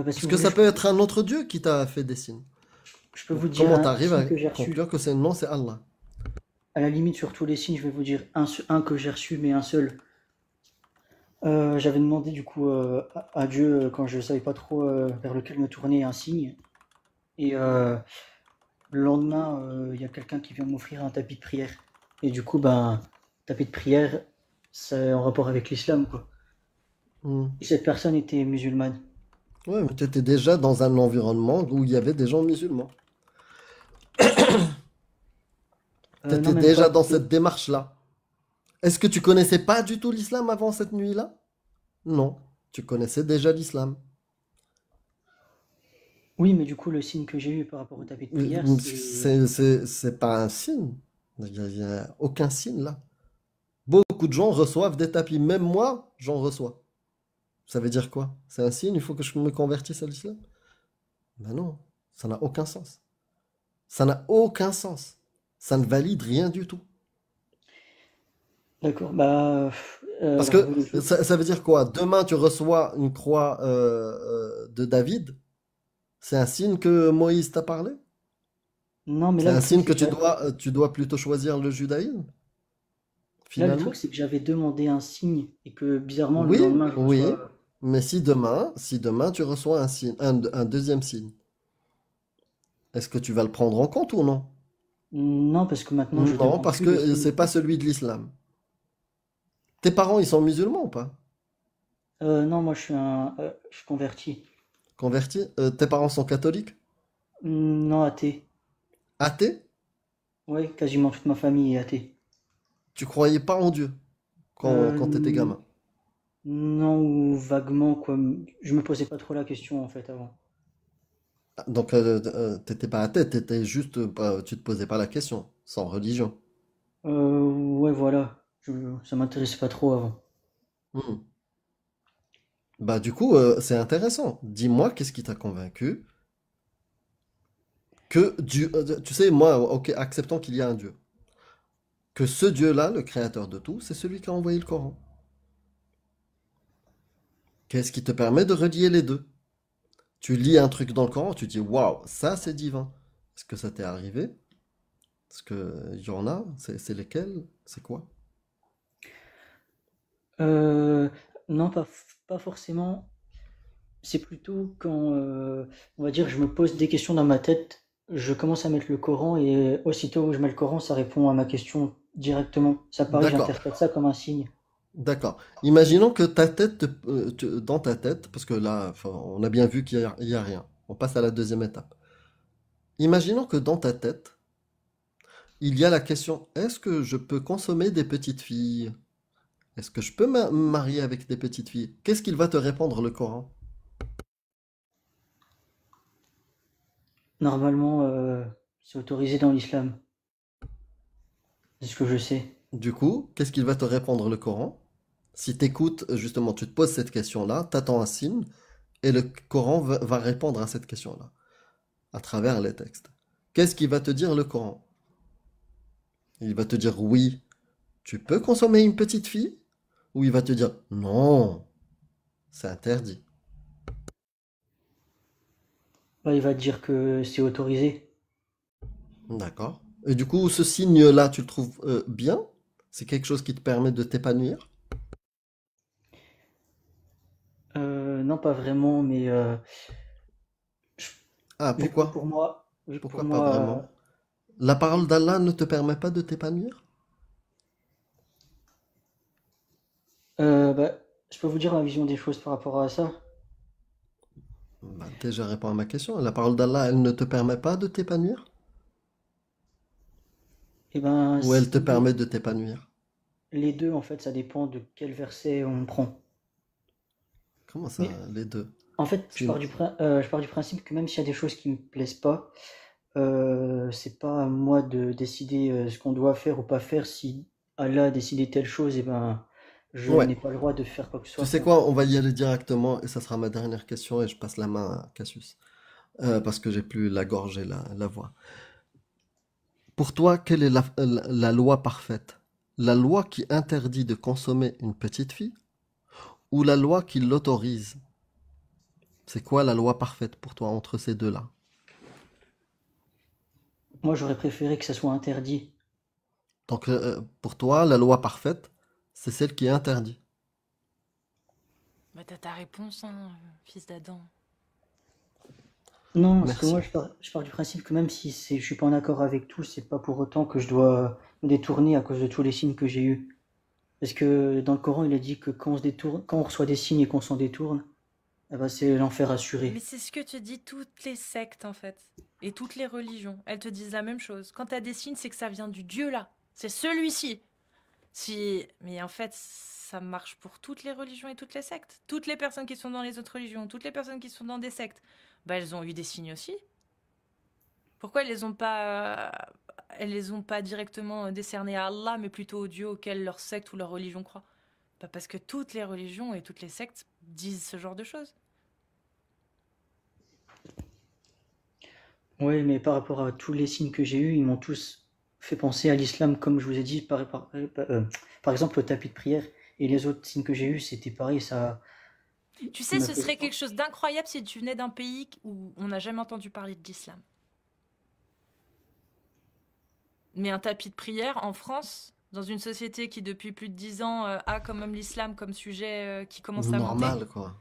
si Parce vous que voulez, ça peut être un autre Dieu qui t'a fait des signes. je peux vous dire Comment tu un arrives signe à que j'ai reçu. conclure que c'est non, c'est Allah? À la limite, sur tous les signes, je vais vous dire un que j'ai reçu, mais un seul. J'avais demandé du coup à Dieu, quand je savais pas trop vers lequel me tourner, un signe. Et le lendemain, il y a quelqu'un qui vient m'offrir un tapis de prière. Et du coup, ben, tapis de prière, c'est en rapport avec l'islam, quoi. Hmm. Et cette personne était musulmane. Ouais, mais tu étais déjà dans un environnement où il y avait des gens musulmans. Tu Non, étais même pas. déjà dans cette démarche-là. Est-ce que tu connaissais pas du tout l'islam avant cette nuit-là? Non, tu connaissais déjà l'islam. Oui, mais du coup, le signe que j'ai eu par rapport au tapis de prière, c'est... C'est pas un signe. Il y a aucun signe là. Beaucoup de gens reçoivent des tapis. Même moi, j'en reçois. Ça veut dire quoi? C'est un signe, il faut que je me convertisse à l'islam? Ben non, ça n'a aucun sens. Ça n'a aucun sens. Ça ne valide rien du tout. D'accord, bah... Parce alors, que ça veut dire quoi? Demain, tu reçois une croix de David. C'est un signe que Moïse t'a parlé? non, mais C'est là, le un truc, signe c'est que que tu dois plutôt choisir le judaïsme, là, le truc, finalement? c'est que j'avais demandé un signe et que bizarrement, le Oui, lendemain, je oui. reçois. Mais si demain tu reçois un signe, un deuxième signe, est-ce que tu vas le prendre en compte ou non? Non, parce que maintenant, je Non, demande parce plus de que signe. c'est pas celui de l'islam. Tes parents, ils sont musulmans ou pas? Non, moi, je suis converti. Convertis? Tes parents sont catholiques? Non, athée. Athées? Ouais, quasiment toute ma famille est athée. Tu croyais pas en Dieu quand t'étais Euh, gamin? non, ou vaguement, quoi. Je me posais pas trop la question, en fait, avant. Ah, donc, t'étais pas athée, t'étais juste, tu te posais pas la question, sans religion. Ouais, voilà. Ça m'intéressait pas trop avant. Hmm. Bah, du coup, c'est intéressant. Dis-moi, qu'est-ce qui t'a convaincu que Dieu, tu sais, moi, ok, acceptons qu'il y a un Dieu. Que ce Dieu-là, le créateur de tout, c'est celui qui a envoyé le Coran. Qu'est-ce qui te permet de relier les deux? Tu lis un truc dans le Coran, tu dis, waouh, ça c'est divin. Est-ce que ça t'est arrivé? Est-ce qu'il y en a? C'est lesquels? C'est quoi? Euh, non, pas forcément. C'est plutôt quand, on va dire, je me pose des questions dans ma tête, je commence à mettre le Coran et aussitôt où je mets le Coran, ça répond à ma question directement. Ça paraît, D'accord, j'interprète ça comme un signe. d'accord. Imaginons que ta tête, dans ta tête, parce que là, enfin, on a bien vu qu'il y a rien. On passe à la deuxième étape. Imaginons que dans ta tête, Il y a la question, est-ce que je peux consommer des petites filles? Est-ce que je peux me marier avec des petites filles? Qu'est-ce qu'il va te répondre, le Coran? Normalement, c'est autorisé dans l'islam. C'est ce que je sais. Du coup, qu'est-ce qu'il va te répondre, le Coran? Si t'écoutes, justement, tu te poses cette question-là, t'attends un signe, et le Coran va répondre à cette question-là, à travers les textes. Qu'est-ce qu'il va te dire, le Coran? Il va te dire oui, tu peux consommer une petite fille? Ou il va te dire non, c'est interdit. Bah, il va dire que c'est autorisé. D'accord. Et du coup, ce signe-là, tu le trouves bien? C'est quelque chose qui te permet de t'épanouir? Non, pas vraiment, mais je- Ah, vu que pourquoi? vu que pour Pourquoi pas moi, vraiment? La parole d'Allah ne te permet pas de t'épanouir? bah, je peux vous dire ma vision des choses par rapport à ça. Bah, déjà, réponds à ma question. La parole d'Allah, elle ne te permet pas de t'épanouir? Et ben, Ou elle te permet de t'épanouir? les deux, en fait, ça dépend de quel verset on prend. Comment ça, Mais les deux? en fait, C'est- je pars du principe que même s'il y a des choses qui me plaisent pas, c'est pas à moi de décider ce qu'on doit faire ou pas faire. Si Allah a décidé telle chose, et ben, je Ouais. n'ai pas le droit de faire quoi que ce Tu soit sais contre. quoi, on va y aller directement et ça sera ma dernière question et je passe la main à Cassius. Parce que j'ai plus la gorge et la voix. Pour toi, quelle est la loi parfaite? La loi qui interdit de consommer une petite fille ou la loi qui l'autorise? C'est quoi la loi parfaite pour toi entre ces deux-là? Moi, j'aurais préféré que ça soit interdit. Donc, pour toi, la loi parfaite, c'est celle qui interdit. Bah, t'as ta réponse, hein, fils d'Adam. Non, parce que Merci. moi, je pars du principe que même si je suis pas en accord avec tout, c'est pas pour autant que je dois me détourner à cause de tous les signes que j'ai eus. Parce que dans le Coran, il a dit que quand on se détourne, quand on reçoit des signes et qu'on s'en détourne, eh ben, c'est l'enfer Mais assuré. c'est ce que te dit toutes les sectes, en fait. Et toutes les religions. Elles te disent la même chose. Quand t'as des signes, c'est que ça vient du Dieu, là. C'est celui-ci. Si... Mais en fait, ça marche pour toutes les religions et toutes les sectes. Toutes les personnes qui sont dans les autres religions, toutes les personnes qui sont dans des sectes, bah, elles ont eu des signes aussi. Pourquoi elles les ont pas directement décernées à Allah, mais plutôt au Dieu auquel leur secte ou leur religion croit? Bah, parce que toutes les religions et toutes les sectes disent ce genre de choses. Ouais, mais par rapport à tous les signes que j'ai eus, ils m'ont tous fait penser à l'islam, comme je vous ai dit, par exemple, le tapis de prière. Et les autres signes que j'ai eus, c'était pareil, Tu ça sais, m'a ce fait. serait quelque chose d'incroyable si tu venais d'un pays où on n'a jamais entendu parler de l'islam. Mais un tapis de prière en France, dans une société qui depuis plus de 10 ans a quand même l'islam comme sujet qui commence à monter, Normal, quoi.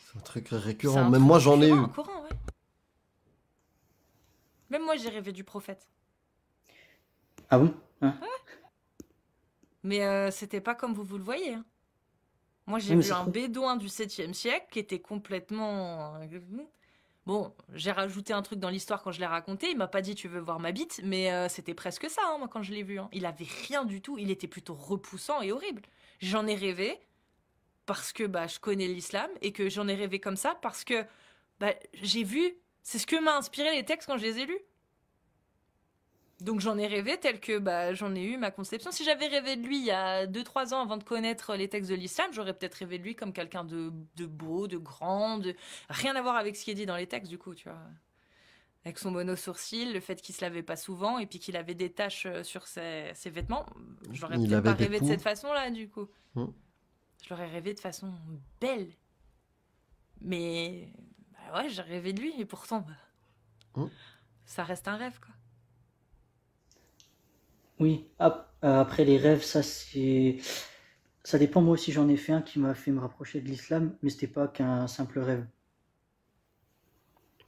C'est un truc c'est récurrent. un Même truc moi, j'en ai récurrent, eu. courant, ouais. Même moi, j'ai rêvé du prophète. Ah bon? Hein? Mais c'était pas comme vous le voyez, hein. Moi, j'ai Ouais, mais vu c'est un trop. bédouin du 7e siècle qui était complètement... Bon, j'ai rajouté un truc dans l'histoire quand je l'ai raconté. Il m'a pas dit tu veux voir ma bite, mais c'était presque ça, hein, moi, quand je l'ai vu, hein. Il avait rien du tout. Il était plutôt repoussant et horrible. J'en ai rêvé parce que bah, je connais l'islam et que j'en ai rêvé comme ça parce que bah, j'ai vu. C'est ce que m'a inspiré les textes quand je les ai lus. Donc j'en ai rêvé tel que bah, j'en ai eu ma conception. Si j'avais rêvé de lui il y a 2 3 ans avant de connaître les textes de l'islam, j'aurais peut-être rêvé de lui comme quelqu'un de beau, de grand, de... rien à voir avec ce qui est dit dans les textes du coup, tu vois. Avec son mono-sourcil, le fait qu'il se lavait pas souvent et puis qu'il avait des taches sur ses vêtements, j'aurais Il peut-être pas avait des rêvé de cette poux. façon-là du coup. Hmm. Je l'aurais rêvé de façon belle. Mais bah ouais, j'ai rêvé de lui et pourtant bah, Hmm. ça reste un rêve quoi. Oui. Après les rêves, ça dépend. Moi aussi, j'en ai fait un qui m'a fait me rapprocher de l'islam, mais c'était pas qu'un simple rêve.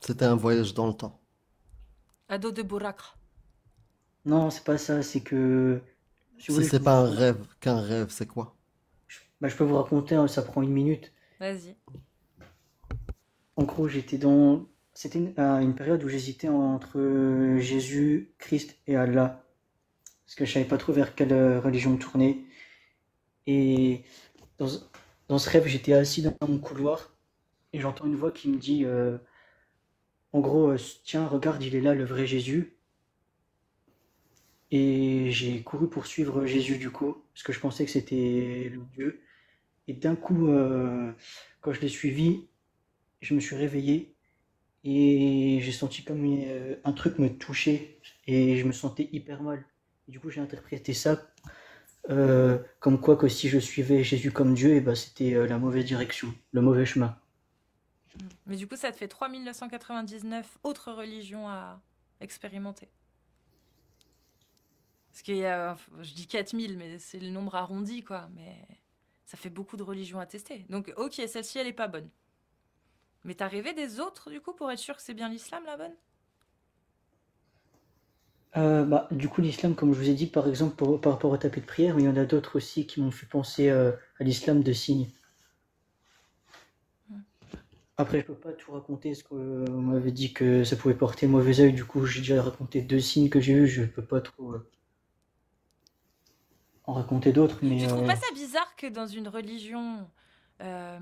C'était un voyage dans le temps. Ado de Bourakra. Non, c'est pas ça. C'est que, si vous Si voulez, c'est pas un rêve, qu'un rêve, c'est quoi? je peux vous raconter, hein, ça prend une minute. Vas-y. En gros, c'était une période où j'hésitais entre Jésus, Christ et Allah. parce que je savais pas trop vers quelle religion me tourner. Et dans, dans ce rêve, j'étais assis dans mon couloir et j'entends une voix qui me dit, en gros, tiens, regarde, il est là, le vrai Jésus. Et j'ai couru pour suivre Jésus du coup, parce que je pensais que c'était le Dieu. Et d'un coup, quand je l'ai suivi, je me suis réveillé et j'ai senti comme un truc me toucher et je me sentais hyper mal. Et du coup, j'ai interprété ça comme quoi que si je suivais Jésus comme Dieu, et ben, c'était la mauvaise direction, le mauvais chemin. Mais du coup, ça te fait 3999 autres religions à expérimenter. Parce qu'il y a, je dis 4000, mais c'est le nombre arrondi, quoi. Mais ça fait beaucoup de religions à tester. Donc, ok, celle-ci, elle est pas bonne. Mais t'as rêvé des autres, du coup, pour être sûr que c'est bien l'islam, la bonne? Bah, du coup, l'islam, comme je vous ai dit, par exemple, par rapport au tapis de prière, mais il y en a d'autres aussi qui m'ont fait penser à l'islam de signes. Après, je peux pas tout raconter, parce qu'on m'avait dit que ça pouvait porter mauvais œil, du coup, j'ai déjà raconté 2 signes que j'ai eus, je peux pas trop en raconter d'autres, mais Tu trouves pas ça bizarre que dans une religion euh,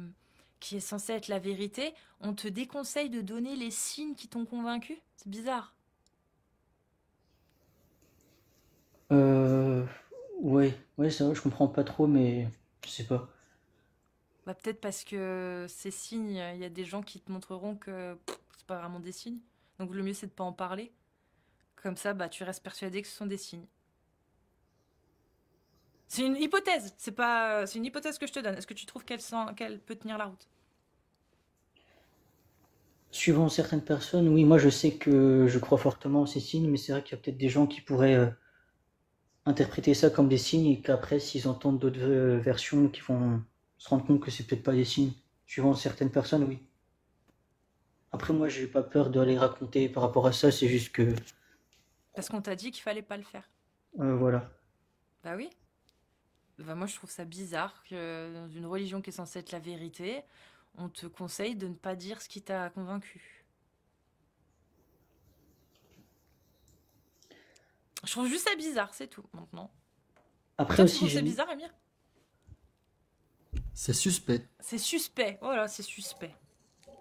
qui est censée être la vérité, on te déconseille de donner les signes qui t'ont convaincu? C'est bizarre. euh, ouais, ouais, c'est vrai, je comprends pas trop, mais je sais pas. Bah, peut-être parce que ces signes, il y a des gens qui te montreront que c'est pas vraiment des signes. Donc le mieux c'est de pas en parler. Comme ça, bah tu restes persuadé que ce sont des signes. C'est une hypothèse, c'est une hypothèse que je te donne. Est-ce que tu trouves qu'elle peut tenir la route? Suivant certaines personnes, oui, moi je sais que je crois fortement en ces signes, mais c'est vrai qu'il y a peut-être des gens qui pourraient interpréter ça comme des signes et qu'après, s'ils entendent d'autres versions, qui vont se rendre compte que c'est peut-être pas des signes. Suivant certaines personnes, oui. Après, moi, j'ai pas peur de les raconter par rapport à ça, c'est juste que, Parce qu'on t'a dit qu'il fallait pas le faire. voilà. Bah oui. Bah moi je trouve ça bizarre que dans une religion qui est censée être la vérité, on te conseille de ne pas dire ce qui t'a convaincu. Je trouve juste ça bizarre, c'est tout maintenant. Après Toi tu aussi, trouves ça bizarre, Amir? C'est suspect. C'est suspect. Voilà, c'est suspect.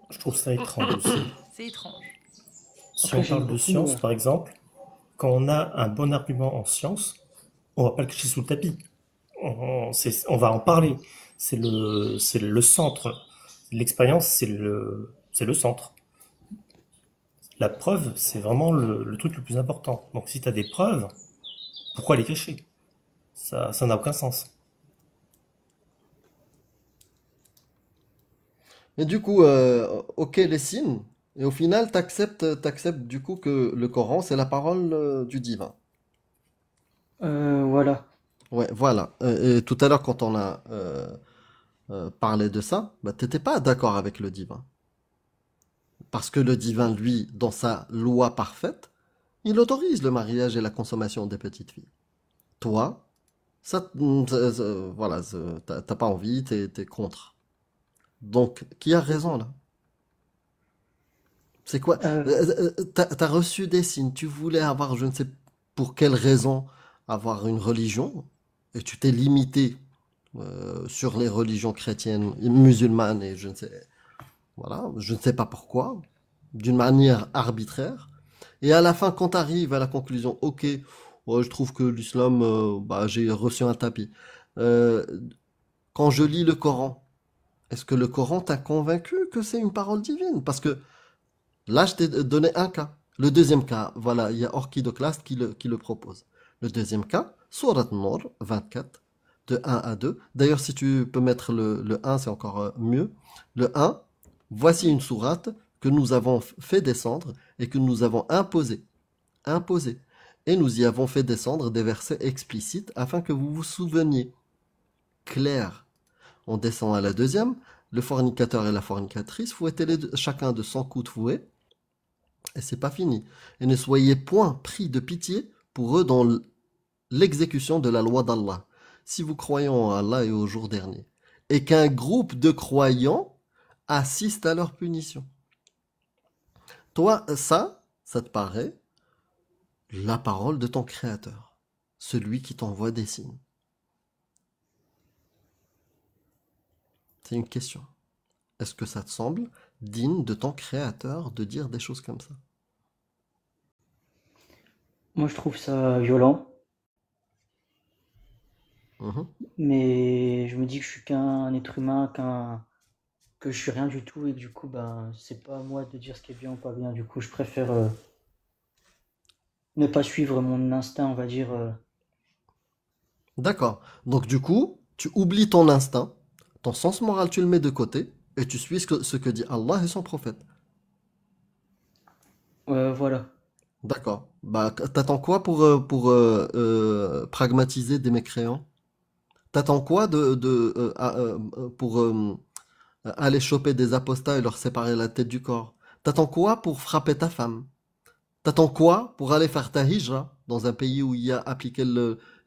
Je trouve ça étrange aussi. C'est étrange. Si après on j'aime parle de beaucoup. science, par exemple, quand on a un bon argument en science, on va pas le cacher sous le tapis. On va en parler. C'est le centre. L'expérience, c'est le centre. La preuve, c'est vraiment le truc le plus important. Donc si tu as des preuves, pourquoi les cacher? Ça n'a aucun sens. Et du coup, ok les signes, et au final, t'acceptes du coup que le Coran, c'est la parole du divin. Voilà. Ouais, voilà. Et tout à l'heure, quand on a parlé de ça, bah, t'étais pas d'accord avec le divin. Parce que le divin, lui, dans sa loi parfaite, il autorise le mariage et la consommation des petites filles. Toi, voilà, t'as pas envie, t'es contre. Donc, qui a raison là? C'est quoi? Euh, T'as reçu des signes, tu voulais avoir, je ne sais pour quelle raison, avoir une religion, et tu t'es limité sur les religions chrétiennes, musulmanes, et je ne sais, voilà, je ne sais pas pourquoi, d'une manière arbitraire. Et à la fin, quand tu arrives à la conclusion, ok, ouais, je trouve que l'islam, bah, j'ai reçu un tapis. Euh, Quand je lis le Coran, est-ce que le Coran t'a convaincu que c'est une parole divine? Parce que là, je t'ai donné un cas. Le deuxième cas, voilà, il y a Orchidoclaste qui le propose. Le deuxième cas, Surat Nur 24, de 1 à 2. D'ailleurs, si tu peux mettre le 1, c'est encore mieux. Le 1, voici une sourate que nous avons fait descendre et que nous avons imposée. Imposée. Et nous y avons fait descendre des versets explicites afin que vous vous souveniez. Clair. On descend à la deuxième. Le fornicateur et la fornicatrice, fouettez-les chacun de 100 coups de fouet. Et c'est pas fini. Et ne soyez point pris de pitié pour eux dans l'exécution de la loi d'Allah, si vous croyez en Allah et au jour dernier, et qu'un groupe de croyants assiste à leur punition. Toi, ça te paraît la parole de ton Créateur. celui qui t'envoie des signes? C'est une question. Est-ce que ça te semble digne de ton créateur de dire des choses comme ça? Moi, je trouve ça violent, Mhm. mais je me dis que je suis qu'un être humain, que je suis rien du tout et que du coup, ben, c'est pas à moi de dire ce qui est bien ou pas bien. Du coup, je préfère ne pas suivre mon instinct, on va dire. D'accord. Donc du coup, tu oublies ton instinct, ton sens moral, tu le mets de côté, et tu suis ce que dit Allah et son prophète. Voilà. D'accord. Bah, t'attends quoi pour pragmatiser des mécréants? T'attends quoi pour aller choper des apostats et leur séparer la tête du corps? T'attends quoi pour frapper ta femme? T'attends quoi pour aller faire ta hijra dans un pays où il y a appliqué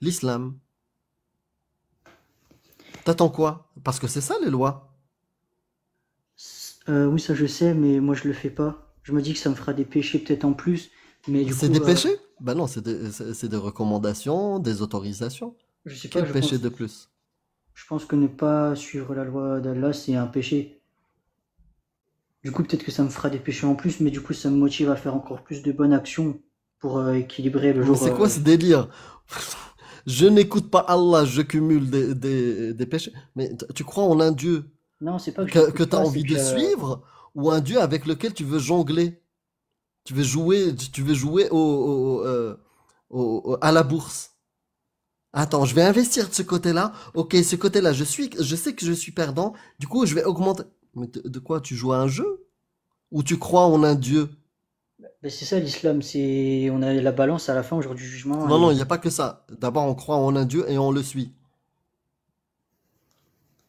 l'islam? T'attends quoi? Parce que c'est ça les lois. Oui, ça je sais, mais moi je le fais pas. Je me dis que ça me fera des péchés peut-être en plus, mais du C'est coup, des péchés? Ben non, c'est des recommandations, des autorisations. je sais pas, Quel péché de plus? je pense que ne pas suivre la loi d'Allah, c'est un péché. Du coup, peut-être que ça me fera des péchés en plus, mais du coup, ça me motive à faire encore plus de bonnes actions pour équilibrer le Mais jour. c'est quoi ce délire? Je n'écoute pas Allah, je cumule des péchés. Mais tu crois en un Dieu Non, c'est pas que je que l'écoute tu as pas, c'est envie que de suivre ou un Dieu avec lequel tu veux jongler? Tu veux jouer à la bourse. Attends, je vais investir de ce côté-là. Ok, ce côté-là, je sais que je suis perdant. Du coup, je vais augmenter. Mais de quoi? Tu joues à un jeu? Ou tu crois en un Dieu? ben, c'est ça l'islam, c'est on a la balance à la fin au jour du jugement Non, non, et il n'y a pas que ça. D'abord, on croit en un Dieu et on le suit.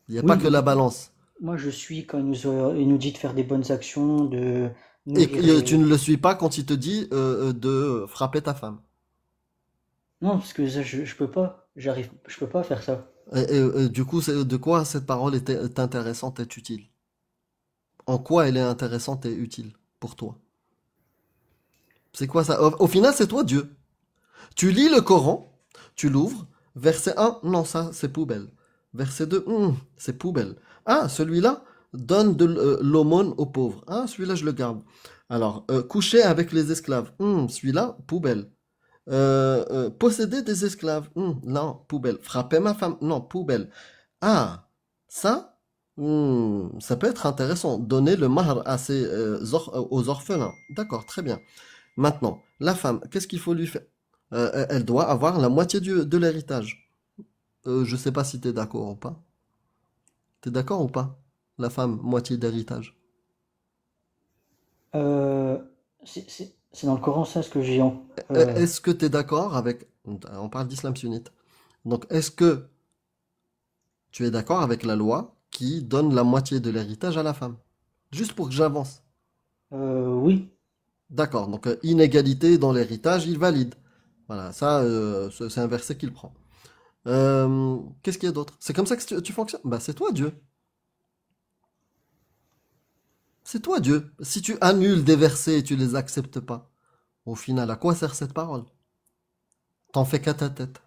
Il n'y a pas oui, que la balance. moi je suis quand il nous dit de faire des bonnes actions, de Et nourrir tu les. ne le suis pas quand il te dit de frapper ta femme. Non, parce que ça, je peux pas, je peux pas faire ça. Du coup, de quoi cette parole est intéressante et utile? En quoi elle est intéressante et utile pour toi? C'est quoi ça? Au final, c'est toi Dieu. Tu lis le Coran, tu l'ouvres, verset 1, non, ça c'est poubelle. Verset 2, c'est poubelle. Ah, celui-là, donne de l'aumône aux pauvres. Ah, celui-là, je le garde. Alors, coucher avec les esclaves. Celui-là, poubelle. Posséder des esclaves. Non, poubelle. Frapper ma femme. Non, poubelle. Ah, ça, ça peut être intéressant. Donner le mahr aux orphelins. D'accord, très bien. Maintenant, la femme, qu'est-ce qu'il faut lui faire? Elle doit avoir la moitié de l'héritage. Je sais pas si tu es d'accord ou pas. T'es d'accord ou pas? La femme, moitié d'héritage. Euh, c'est dans le Coran ça ce que j'ai en. Est-ce que tu es d'accord avec... On parle d'islam sunnite. Donc, est-ce que tu es d'accord avec la loi qui donne la moitié de l'héritage à la femme? Juste pour que j'avance. Oui. D'accord, donc inégalité dans l'héritage, il valide. Voilà, ça, c'est un verset qu'il prend. Qu'est-ce qu'il y a d'autre? C'est comme ça que tu fonctionnes? Bah, c'est toi, Dieu. C'est toi, Dieu. Si tu annules des versets et tu les acceptes pas, au final, à quoi sert cette parole? T'en fais qu'à ta tête.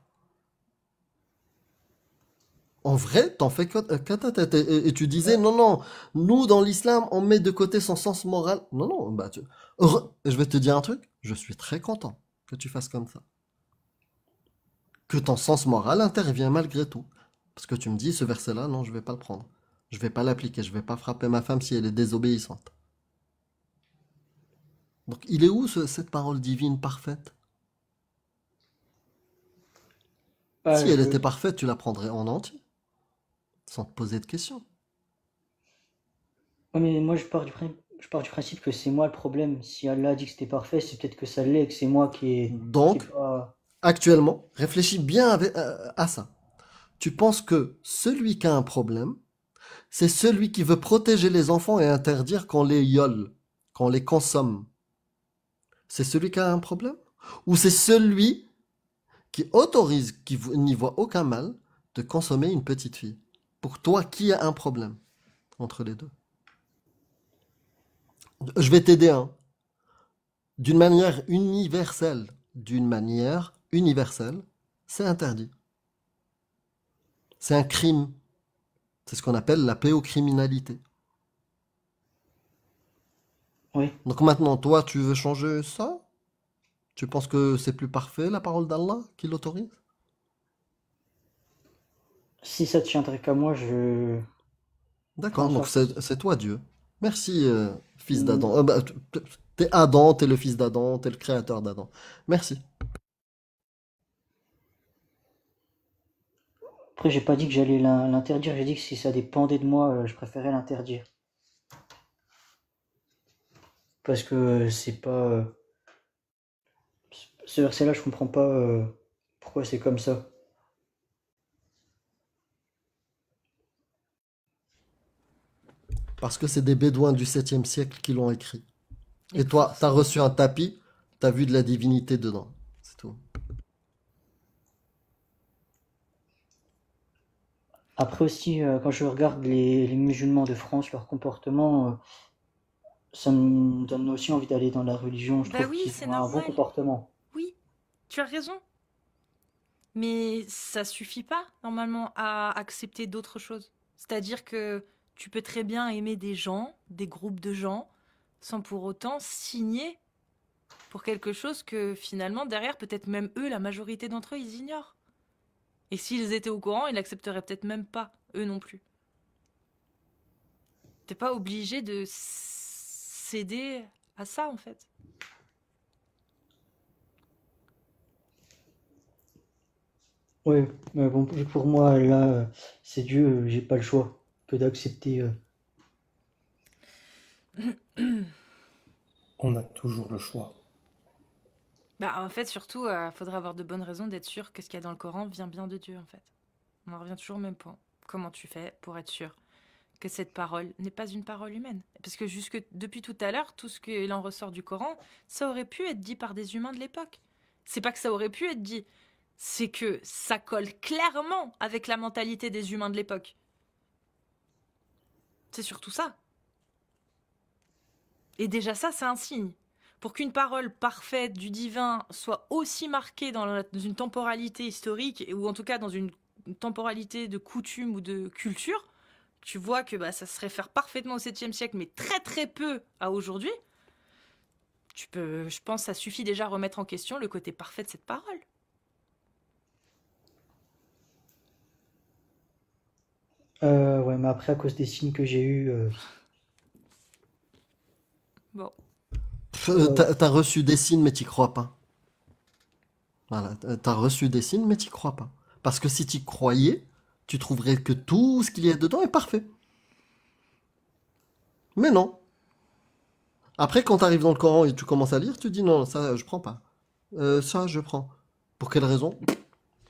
En vrai, t'en fais qu'à ta tête. Et tu disais, non, non, nous, dans l'islam, on met de côté son sens moral. Non, non, bah, je vais te dire un truc. Je suis très content que tu fasses comme ça. Que ton sens moral intervient malgré tout. Parce que tu me dis, ce verset-là, non, je vais pas le prendre. Je vais pas l'appliquer. Je vais pas frapper ma femme si elle est désobéissante. Donc, il est où cette parole divine parfaite? Bah, Si elle était parfaite, tu la prendrais en entier, sans te poser de questions. ouais, mais moi je pars du principe que c'est moi le problème. Si Allah dit que c'était parfait, c'est peut-être que ça l'est, et que c'est moi qui est Donc, pas. actuellement, réfléchis bien à ça. Tu penses que celui qui a un problème, c'est celui qui veut protéger les enfants et interdire qu'on les viole, qu'on les consomme. C'est celui qui a un problème? Ou c'est celui qui autorise, n'y voit aucun mal, de consommer une petite fille? Pour toi, qui a un problème entre les deux? Je vais t'aider, hein. D'une manière universelle, c'est interdit. C'est un crime. C'est ce qu'on appelle la pédocriminalité. Oui. Donc maintenant, toi, tu veux changer ça? Tu penses que c'est plus parfait, la parole d'Allah, qui l'autorise? Si ça tiendrait qu'à moi, je ferai D'accord, en donc sorte que c'est toi Dieu. Merci, fils Hmm. d'Adam. T'es Adam, t'es le fils d'Adam, t'es le créateur d'Adam. Merci. Après, j'ai pas dit que j'allais l'interdire, j'ai dit que si ça dépendait de moi, je préférais l'interdire. Parce que c'est pas. Ce verset-là, je comprends pas pourquoi c'est comme ça. Parce que c'est des Bédouins du 7e siècle qui l'ont écrit. Et Et que toi, t'as forcément. reçu un tapis, t'as vu de la divinité dedans. C'est tout. Après aussi, quand je regarde les musulmans de France, leur comportement, ça me donne aussi envie d'aller dans la religion. Je Bah trouve oui, qu'ils c'est ont un bon normal. comportement. Oui, tu as raison. Mais ça suffit pas, normalement, à accepter d'autres choses. C'est-à-dire que tu peux très bien aimer des gens, des groupes de gens, sans pour autant signer pour quelque chose que finalement, derrière, peut-être même eux, la majorité d'entre eux, ils ignorent. Et s'ils étaient au courant, ils l'accepteraient peut-être même pas, eux non plus. T'es pas obligé de céder à ça, en fait. Ouais, mais bon, pour moi, là, c'est Dieu, j'ai pas le choix que d'accepter. On a toujours le choix. Bah, en fait, surtout, faudrait avoir de bonnes raisons d'être sûr que ce qu'il y a dans le Coran vient bien de Dieu, en fait. On en revient toujours au même point. Comment tu fais pour être sûr que cette parole n'est pas une parole humaine? Parce que jusque depuis tout à l'heure, tout ce qu'il en ressort du Coran, ça aurait pu être dit par des humains de l'époque. C'est pas que ça aurait pu être dit, c'est que ça colle clairement avec la mentalité des humains de l'époque. C'est surtout ça. Et déjà ça, c'est un signe. Pour qu'une parole parfaite du divin soit aussi marquée dans une temporalité historique, ou en tout cas dans une temporalité de coutume ou de culture, tu vois que bah, ça se réfère parfaitement au 7e siècle, mais très très peu à aujourd'hui, je pense que ça suffit déjà à remettre en question le côté parfait de cette parole. Ouais, mais après, à cause des signes que j'ai eus, Bon, ouais. T'as reçu des signes, mais t'y crois pas. Voilà, t'as reçu des signes, mais t'y crois pas. Parce que si t'y croyais, tu trouverais que tout ce qu'il y a dedans est parfait. Mais non. Après, quand t'arrives dans le Coran et tu commences à lire, tu dis non, ça je prends pas. Ça je prends. Pour quelle raison?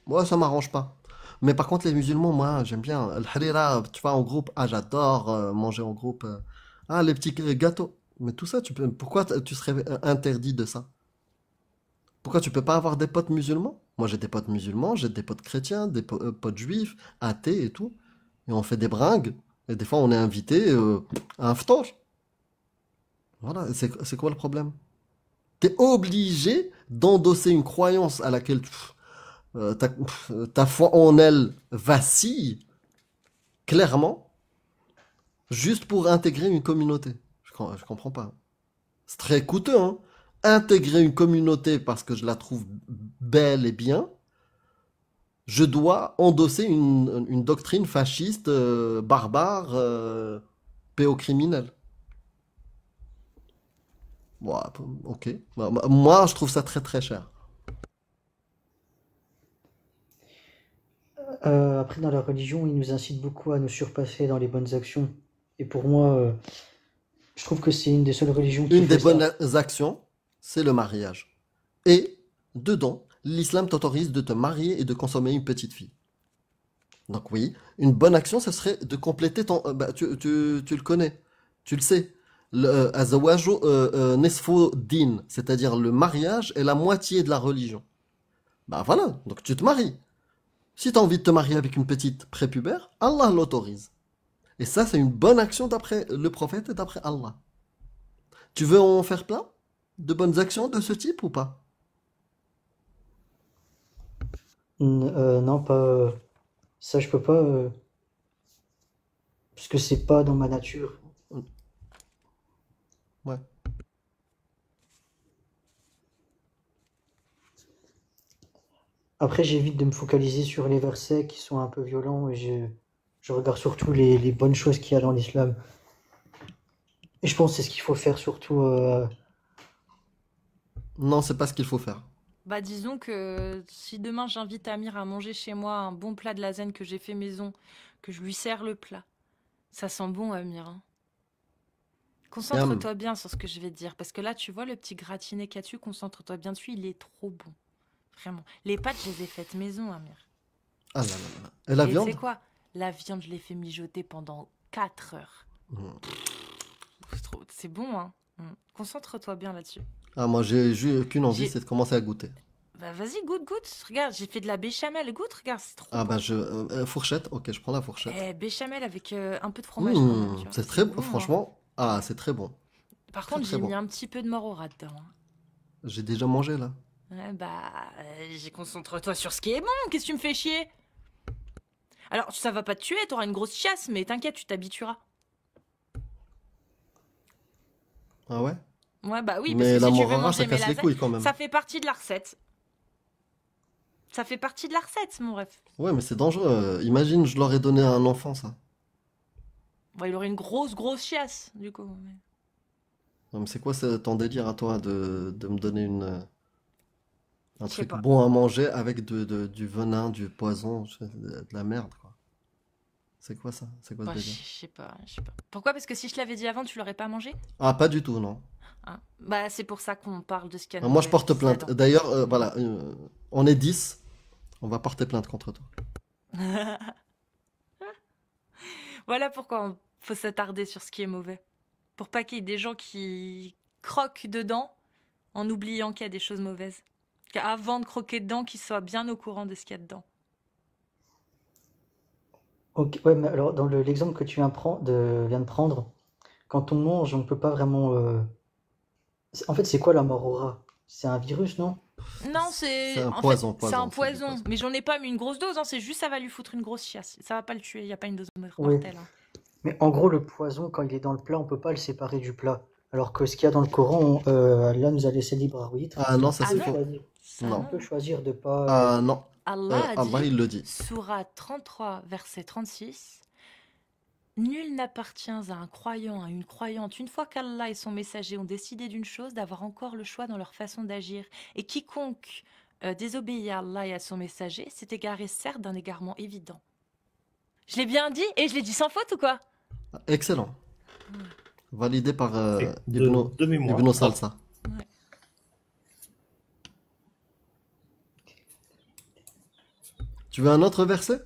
Moi, ça m'arrange pas. Mais par contre, les musulmans, moi, j'aime bien. Le harira, tu vois, en groupe, ah, j'adore manger en groupe. Ah, les petits gâteaux. Mais tout ça, pourquoi tu serais interdit de ça? Pourquoi tu peux pas avoir des potes musulmans? Moi, j'ai des potes musulmans, j'ai des potes chrétiens, des potes juifs, athées et tout. Et on fait des bringues. Et des fois, on est invité à un ftor. Voilà, c'est quoi le problème? T'es obligé d'endosser une croyance à laquelle ta foi en elle vacille, clairement, juste pour intégrer une communauté. Je comprends pas. C'est très coûteux, hein. Intégrer une communauté parce que je la trouve belle et bien, je dois endosser une doctrine fasciste, barbare, pédocriminelle. Bon, ok. Moi, je trouve ça très très cher. Après, dans la religion, ils nous incitent beaucoup à nous surpasser dans les bonnes actions. Et pour moi, je trouve que c'est une des seules religions qui Une des fait ça. bonnes actions, c'est le mariage. Et, dedans, l'islam t'autorise de te marier et de consommer une petite fille. Donc oui, une bonne action, ça serait de compléter ton... bah, tu le connais, tu le sais. Le azawaju nisfu din, c'est-à-dire le mariage est la moitié de la religion. Bah voilà, donc tu te maries. Si tu as envie de te marier avec une petite prépubère, Allah l'autorise. Et ça, c'est une bonne action d'après le prophète et d'après Allah. Tu veux en faire plein de bonnes actions de ce type ou pas? Non, pas. Ça, je peux pas. Parce que c'est pas dans ma nature. Ouais. Après, j'évite de me focaliser sur les versets qui sont un peu violents et je regarde surtout les bonnes choses qu'il y a dans l'islam. Et je pense que c'est ce qu'il faut faire surtout. Non, c'est pas ce qu'il faut faire. Bah disons que si demain j'invite Amir à manger chez moi un bon plat de lasagne que j'ai fait maison, que je lui sers le plat, ça sent bon Amir, hein. Miam. Concentre-toi bien sur ce que je vais te dire, parce que là tu vois le petit gratiné qu'il y a dessus, concentre-toi bien dessus, il est trop bon. Vraiment. Les pâtes, je les ai faites maison, Amir. Ah là là là. Et la Et tu sais viande? quoi? La viande, je l'ai fait mijoter pendant 4 heures. Hmm. C'est bon, hein? Concentre-toi bien là-dessus. Ah, moi, j'ai qu'une envie, J'ai... c'est de commencer à goûter. Bah vas-y, goûte, goûte. Regarde, j'ai fait de la béchamel. Goûte, regarde, c'est trop Ah, bah, bon. fourchette? Ok, je prends la fourchette. Béchamel avec un peu de fromage quand même, tu vois. C'est C'est très... bon, hein. Franchement, ah, c'est très bon. Par Très, contre, très j'ai mis bon. un petit peu de morora dedans, hein. J'ai déjà mangé, là. Ouais, concentre-toi sur ce qui est bon. Qu'est-ce que tu me fais chier? Alors, ça va pas te tuer, t'auras une grosse chiasse, mais t'inquiète, tu t'habitueras. Ah ouais? Ouais, bah oui, parce Mais que la si tu veux morara, ça manger mes casse les lasagnes, couilles, quand même. ça fait partie de la recette. Ça fait partie de la recette, mon ref. Ouais, mais c'est dangereux. Imagine, je l'aurais donné à un enfant, ça. Bon, il aurait une grosse, grosse chiasse, du coup. Non, mais c'est quoi ton délire à toi de me donner un Je sais truc pas. bon à manger avec du venin, du poison, de la merde, quoi. C'est quoi ça? C'est quoi ce Bah, je délire? sais pas, je sais pas. Pourquoi? Parce que si je l'avais dit avant, tu l'aurais pas mangé? Ah, pas du tout, non. Hein. Bah, c'est pour ça qu'on parle de ce qu'il y a de Moi, je mauvais porte plainte. dedans. D'ailleurs, voilà, on est 10. On va porter plainte contre toi. Voilà pourquoi on faut s'attarder sur ce qui est mauvais. Pour pas qu'il y ait des gens qui croquent dedans en oubliant qu'il y a des choses mauvaises. Qu'avant de croquer dedans, qu'ils soient bien au courant de ce qu'il y a dedans. Ok, ouais, mais alors dans l'exemple que tu viens de prendre, quand on mange, on peut pas vraiment. En fait, c'est quoi la morora? C'est un virus, non? Non, C'est c'est un en fait poison, c'est un poison, c'est du poison, poison. mais j'en ai pas mis une grosse dose, hein, c'est juste ça va lui foutre une grosse chiasse. Ça va pas le tuer, il y a pas une dose Oui. mortelle, hein. Mais en gros, le poison, quand il est dans le plat, on peut pas le séparer du plat. Alors que ce qu'il y a dans le Coran, Allah nous a laissé libre arbitre. Ah non, ça Ah c'est On peut non, faux. choisir, ça on Non. peut non. choisir de pas. Ah non. Allah a Allah, dit, il le dit. Sourate 33, verset 36, nul n'appartient à un croyant, à une croyante, une fois qu'Allah et son messager ont décidé d'une chose, d'avoir encore le choix dans leur façon d'agir. Et quiconque désobéit à Allah et à son messager s'est égaré certes d'un égarement évident. Je l'ai bien dit et je l'ai dit sans faute ou quoi? Excellent. Validé par Et de mémoire. Ibn Salsa. Ouais. Tu veux un autre verset?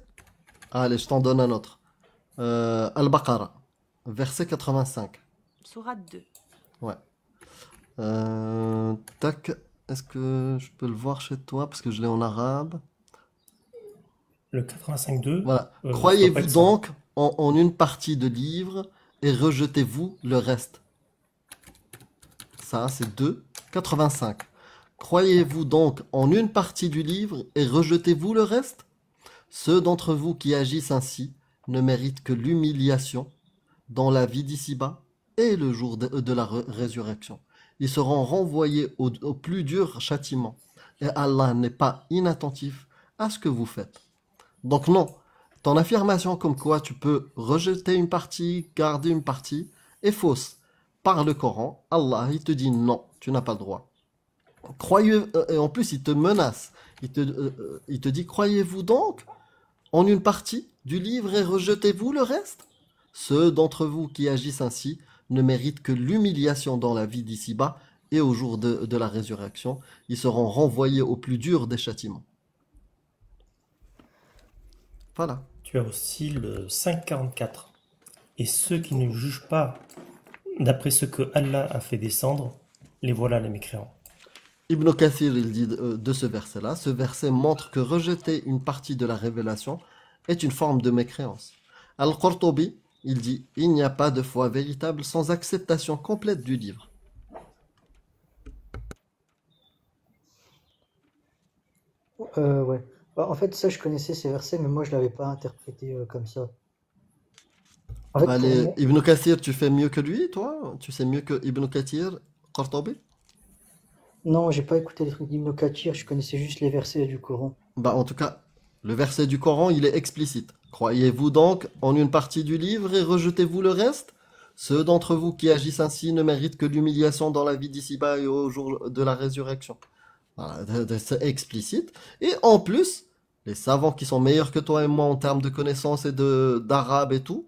Allez, je t'en donne un autre. Al-Baqarah, verset 85. Sourate 2. Ouais. Tac. Est-ce que je peux le voir chez toi? Parce que je l'ai en arabe. Le 85.2, Voilà. ça doit pas Croyez-vous être ça. donc en une partie de livre et rejetez-vous le reste. Ça, c'est 2. 85. Croyez-vous donc en une partie du livre et rejetez-vous le reste? Ceux d'entre vous qui agissent ainsi ne méritent que l'humiliation dans la vie d'ici-bas et le jour de la résurrection. Ils seront renvoyés au plus dur châtiment. Et Allah n'est pas inattentif à ce que vous faites. Donc non, ton affirmation comme quoi tu peux rejeter une partie, garder une partie, est fausse. Par le Coran, Allah, il te dit non, tu n'as pas le droit. Et en plus, il te menace. Il te dit, croyez-vous donc en une partie du livre et rejetez-vous le reste? Ceux d'entre vous qui agissent ainsi ne méritent que l'humiliation dans la vie d'ici-bas et au jour de la résurrection. Ils seront renvoyés au plus dur des châtiments. Voilà. Tu as aussi le 5.44. Et ceux qui ne jugent pas d'après ce que Allah a fait descendre, les voilà les mécréants. Ibn Kathir, il dit de ce verset-là, ce verset montre que rejeter une partie de la révélation est une forme de mécréance. Al-Qurtubi, il dit, il n'y a pas de foi véritable sans acceptation complète du livre. Ouais. Bah, en fait, ça, je connaissais ces versets, mais moi, je l'avais pas interprété comme ça. En fait, pour Allez, moi, Ibn Kathir, tu fais mieux que lui, toi? Tu sais mieux que Ibn Kathir, Qartabi? non, j'ai pas écouté les trucs d'Ibn Kathir, je connaissais juste les versets du Coran. Bah, en tout cas, le verset du Coran, il est explicite. Croyez-vous donc en une partie du livre et rejetez-vous le reste? Ceux d'entre vous qui agissent ainsi ne méritent que l'humiliation dans la vie d'ici-bas et au jour de la résurrection. Voilà, c'est explicite. Et en plus, les savants qui sont meilleurs que toi et moi en termes de connaissances et de d'arabe et tout,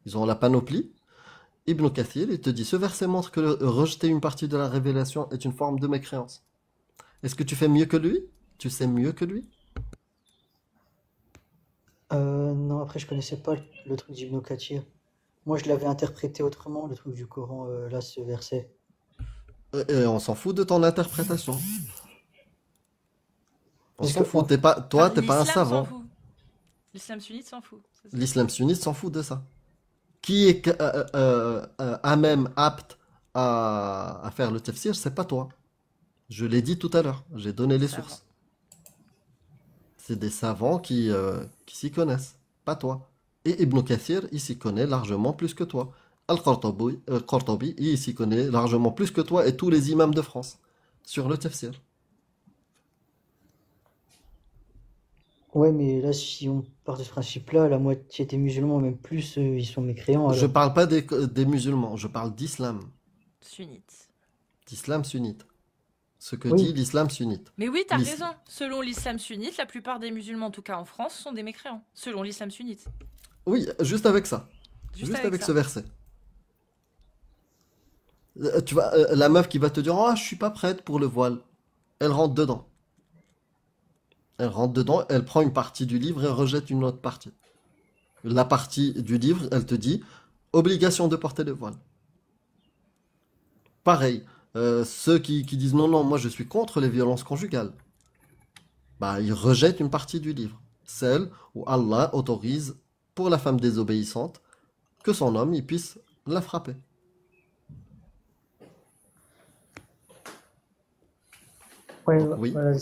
ils ont la panoplie. Ibn Kathir, il te dit, ce verset montre que rejeter une partie de la révélation est une forme de mécréance. Est-ce que tu fais mieux que lui? Tu sais mieux que lui? Non, après, je connaissais pas le truc d'Ibn Kathir. Moi, je l'avais interprété autrement, le truc du Coran, là, ce verset. Et on s'en fout de ton interprétation. On Parce s'en que, fout. T'es pas, toi, Enfin, t'es pas un l'islam s'en savant. fout. L'islam sunnite s'en fout, c'est ça. L'islam sunnite s'en fout de ça. Qui est à même apte à faire le tafsir, c'est pas toi. Je l'ai dit tout à l'heure. J'ai donné les Ça va. sources. C'est des savants qui s'y connaissent, pas toi. Et Ibn Kathir, il s'y connaît largement plus que toi. Al-Qartabi, il s'y connaît largement plus que toi et tous les imams de France sur le tafsir. Ouais, mais là, si on part de ce principe-là, la moitié des musulmans, même plus, ils sont mécréants, Je alors. parle pas des musulmans, je parle d'islam, Sunnite. d'islam sunnite. Ce que dit Oui, l'islam sunnite. Mais oui, t'as L'is- raison. Selon l'islam sunnite, la plupart des musulmans, en tout cas en France, sont des mécréants. Selon l'islam sunnite. Oui, juste avec ça. Juste Juste avec avec ce ça. verset. Tu vois, la meuf qui va te dire, oh, je suis pas prête pour le voile. Elle rentre dedans. Elle rentre dedans, elle prend une partie du livre et rejette une autre partie. La partie du livre, elle te dit, obligation de porter le voile. Pareil, ceux qui disent non, non, moi je suis contre les violences conjugales, bah ils rejettent une partie du livre. Celle où Allah autorise pour la femme désobéissante que son homme il puisse la frapper. ouais, Donc oui. voilà.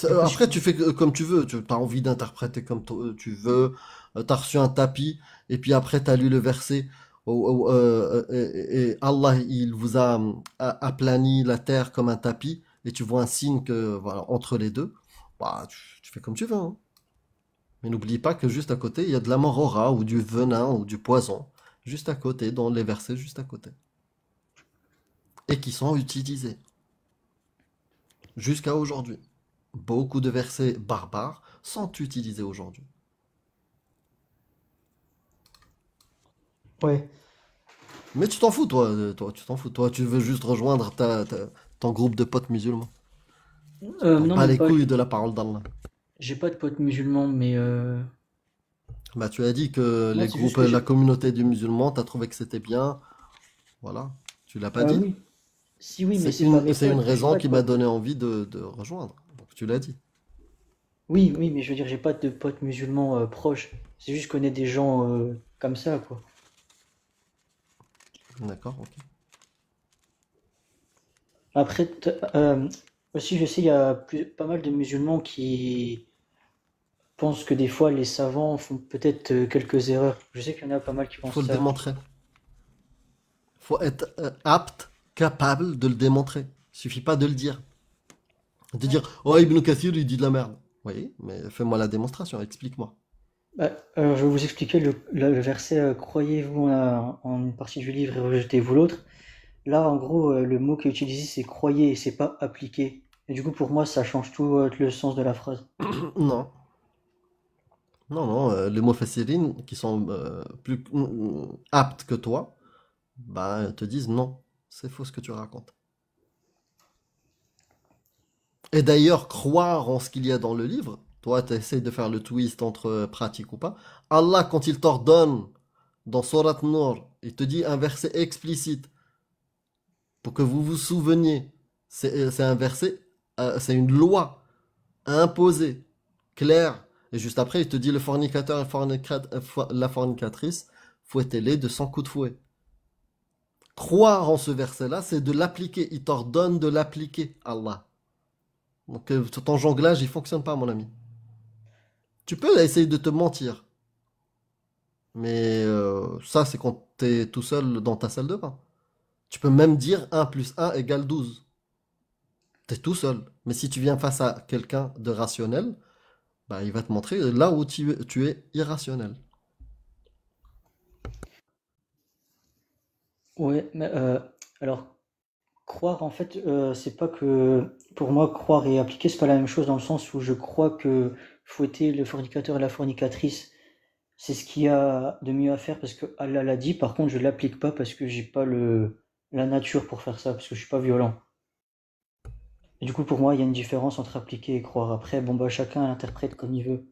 Et après, Après, tu fais comme tu veux. Tu as envie d'interpréter comme tu veux. Tu as reçu un tapis. Et puis après, tu as lu le verset. Et Allah, il vous a aplani la terre comme un tapis. Et tu vois un signe que, voilà, entre les deux. Bah, tu fais comme tu veux, hein. Mais n'oublie pas que juste à côté, il y a de la morora ou du venin ou du poison. Juste à côté, dans les versets juste à côté. Et qui sont utilisés jusqu'à aujourd'hui. Beaucoup de versets barbares sont utilisés aujourd'hui. ouais. Mais tu t'en fous, toi, toi, tu t'en fous. Toi, tu veux juste rejoindre ton groupe de potes musulmans. T'en Non, pas même les pas. couilles de la parole d'Allah. J'ai pas de potes musulmans, mais Bah, tu as dit que non, les c'est juste groupes, que la j'ai. communauté du musulman, t'as trouvé que c'était bien. Voilà. Tu l'as pas dit? Oui, si, oui, mais c'est pas mes C'est une potes. J'ai raison pas de qui m'a potes. donné envie de rejoindre. Donc, tu l'as dit. Oui, oui, mais je veux dire, j'ai pas de potes musulmans proches. C'est juste que je connais des gens comme ça, quoi. D'accord, ok. Après, aussi, je sais, il y a pas mal de musulmans qui pensent que des fois les savants font peut-être quelques erreurs. Je sais qu'il y en a pas mal qui Faut pensent le ça. démontrer. Faut être apte, capable de le démontrer. Suffit pas de le dire. De dire, oh, Ibn Kathir, il dit de la merde. Oui, mais fais-moi la démonstration, explique-moi. Bah, alors, je vais vous expliquer le verset croyez-vous en une partie du livre et rejetez-vous l'autre. Là, en gros, le mot qui est utilisé, c'est croyez et c'est pas appliquer. Et du coup, pour moi, ça change tout le sens de la phrase. Non, non, non, les mufassirin qui sont plus aptes que toi, bah, te disent non, c'est faux ce que tu racontes. Et d'ailleurs, croire en ce qu'il y a dans le livre, toi, tu essaies de faire le twist entre pratique ou pas. Allah, quand il t'ordonne dans Surat Nur, il te dit un verset explicite pour que vous vous souveniez. C'est un verset, c'est une loi imposée, claire. Et juste après, il te dit le fornicateur et la fornicatrice, fouettez-les de 100 coups de fouet. Croire en ce verset-là, c'est de l'appliquer. Il t'ordonne de l'appliquer, Allah. Donc ton jonglage, il fonctionne pas, mon ami. Tu peux essayer de te mentir, mais ça, c'est quand t'es tout seul dans ta salle de bain. Tu peux même dire 1 plus 1 égale 12. T'es tout seul. Mais si tu viens face à quelqu'un de rationnel, bah, il va te montrer là où tu es irrationnel. Ouais, mais alors, croire, en fait, c'est pas que. Pour moi, croire et appliquer, c'est pas la même chose dans le sens où je crois que fouetter le fornicateur et la fornicatrice, c'est ce qu'il y a de mieux à faire parce que Allah l'a dit. Par contre, je l'applique pas parce que j'ai pas la nature pour faire ça, parce que je suis pas violent. Et du coup, pour moi, il y a une différence entre appliquer et croire. Après, bon, bah, chacun l'interprète comme il veut.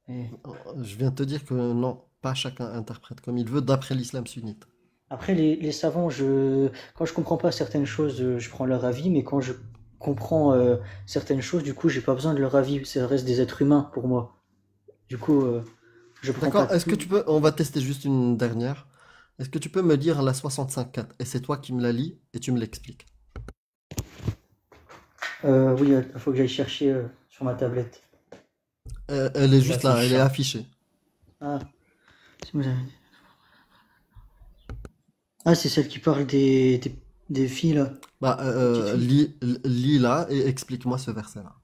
Et Je viens de te dire que non, pas chacun interprète comme il veut d'après l'islam sunnite. après, les savants, quand je comprends pas certaines choses, je prends leur avis, mais quand je comprends certaines choses, du coup, j'ai pas besoin de leur avis. Ça reste des êtres humains pour moi. Du coup, je prends pas D'accord, est-ce que tout. tu peux, on va tester juste une dernière. Est-ce que tu peux me lire la 65.4 et c'est toi qui me la lis et tu me l'expliques. Oui, il faut que j'aille chercher sur ma tablette. Elle est Il juste là, elle affiche, est hein. affichée. Ah, si vous avez- ah, c'est celle qui parle des filles là, Bah, des petites filles. lis là et explique-moi ce verset-là.